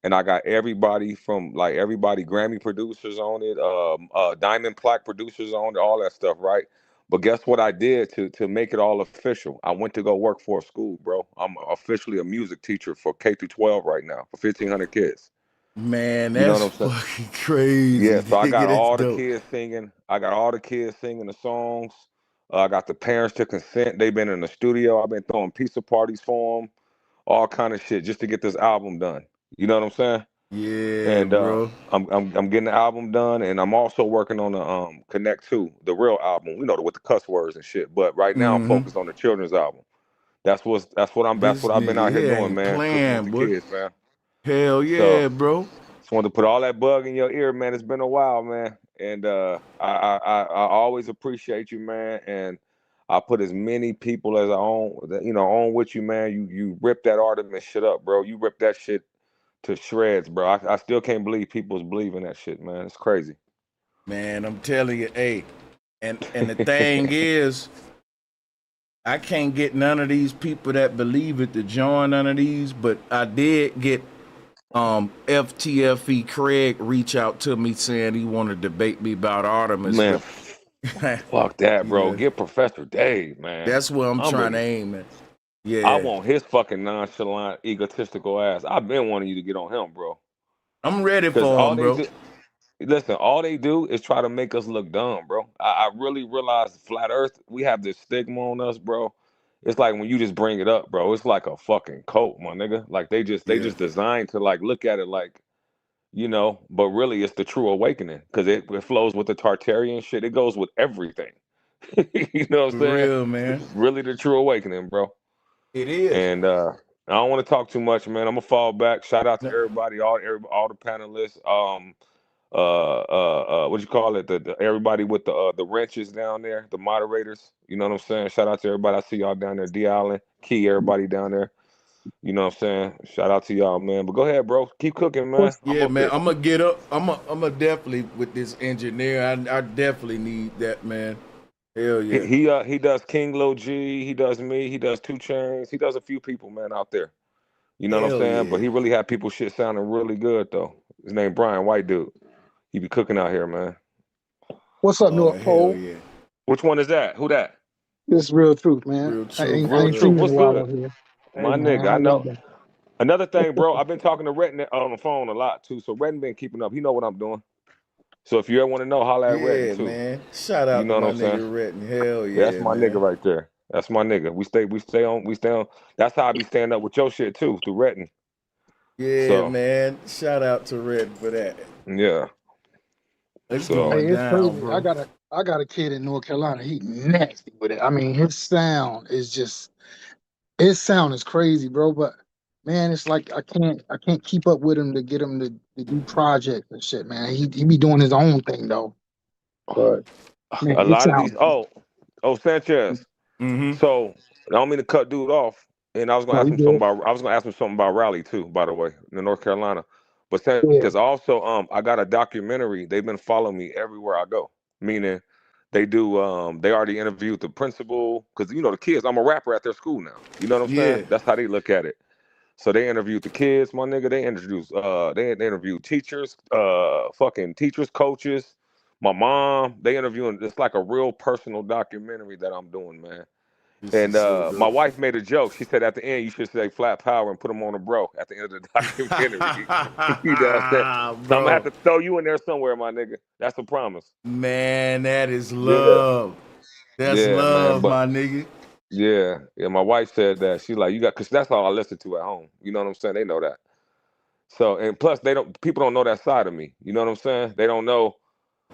And I got everybody Grammy producers on it, Diamond Plaque producers on it, all that stuff, right? But guess what I did to make it all official? I went to go work for a school, bro. I'm officially a music teacher for K through 12 right now for 1,500 kids. Man, You know that's what I'm saying? fucking crazy. Yeah, so I Nigga, got that's all the dope. kids singing. I got all the kids singing the songs. I got the parents to consent. They've been in the studio. I've been throwing pizza parties for them, all kind of shit, just to get this album done. You know what I'm saying? Yeah, And bro. I'm getting the album done, and I'm also working on the Connect 2, the real album. With the cuss words and shit. But right now I'm focused on the children's album. That's what This I've been nigga out here here doing, ain't man. Cooking with playing, the boy. kids, man. Hell So yeah, bro. just wanted to put all that bug in your ear, man. It's been a while, man. And I always appreciate you, man. And I put as many people as I on with you, man. You rip that Artemis shit up, bro. You rip that shit to shreds, bro. I still can't believe people's believing that shit, man. It's crazy. Man, I'm telling you, hey. And the thing is, I can't get none of these people that believe it to join none of these, but I did get FTFE Craig reach out to me saying he wanted to debate me about Artemis. Man, But fuck that, bro. yeah, Get Professor Dave, man. that's what I'm trying to aim at. I Yeah, want his fucking nonchalant, egotistical ass. I've been wanting you to get on him, bro. I'm ready Because for him, bro. all they do is try to make us look dumb, bro. I really realize flat Earth, we have this stigma on us, bro. It's like when you just bring it up, bro. It's like a fucking cult, my nigga. Like they just Yeah, designed to like look at it like, but really it's the true awakening because it flows with the Tartarian shit. It goes with everything. You know what for I'm saying? real, man. It's really the true awakening, bro. It is. And I don't want to talk too much, man. I'm gonna fall back. Shout out to everybody, all the panelists. What you call it? The everybody with the wrenches down there, the moderators. You know what I'm saying? Shout out to everybody. I see y'all down there, D Allen, Key, everybody down there. You know what I'm saying? Shout out to y'all, man. But go ahead, bro. Keep cooking, man. Yeah, man. I'm gonna get up. I'm gonna definitely with this engineer. I definitely need that, man. Hell yeah. He does King Lil G. He does me. He does 2 Chainz. He does a few people, man, out there. You know what I'm Hell saying? But yeah. he really had people shit sounding really good though. His name Brian, white dude. He be cooking out here, man. What's up, Oh North hell Pole? yeah. Which one is that? Who that? This is Real Truth, man. Real I truth. ain't, I Real ain't What Truth. seen up? you in a What's while good? over here. Hey, My man, nigga, I how y'all know. doing? Another thing, bro, I've been talking to Redden on the phone a lot too. So Redden been keeping up. He know what I'm doing. So if you ever want to know, holla at Redden Yeah, too. man. Shout You out to know what my I'm saying? nigga Retton. Hell That's yeah, my nigga man. right there. That's my nigga. We stay on. That's how I be staying up with your shit too, through Redden. Yeah, So man. Shout out to Retton for that. yeah. It's So Hey, going it's down, crazy. bro. I got a kid in North Carolina. He nasty with it. I mean, his sound is just his sound is crazy, bro. But man, it's like I can't keep up with him to get him to do projects and shit, man. He be doing his own thing though. But man, a his lot of sound. these. Oh, Sanchez. Mm-hmm. So I don't mean to cut dude off, and I was gonna No, ask he him something good. about. I was gonna ask him something about Raleigh too, by the way, in North Carolina. But Yeah. because also I got a documentary. They've been following me everywhere I go. Meaning They do. They already interviewed the principal because you know the kids. I'm a rapper at their school now. You know what I'm Yeah. saying? That's how they look at it. So they interviewed the kids, my nigga. They introduced. They interviewed teachers, fucking teachers, coaches. My mom. They interviewing. It's like a real personal documentary that I'm doing, man. This And is so my dope. wife made a joke. She said at the end you should say flat power and put them on a bro at the end of the documentary. You know what I'm saying? So I'm gonna have Bro, to throw you in there somewhere, my nigga. That's a promise. man, that is Yeah, love. That's yeah, man. love, But my nigga. yeah, yeah. My wife said that. She's like, you got, cause that's all I listen to at home. You know what I'm saying? They know that. So and plus they don't. People don't know that side of me. You know what I'm saying? They don't know.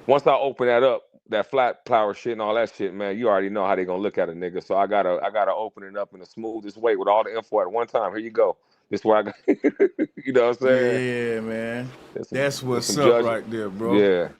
Once I open that up, that flat power shit and all that shit, man, you already know how they gonna look at a nigga. So I gotta open it up in the smoothest way with all the info at one time. Here you go. This is where I got. You know what I'm saying? Yeah, man. There's That's some what's up judges. right there, bro. Yeah.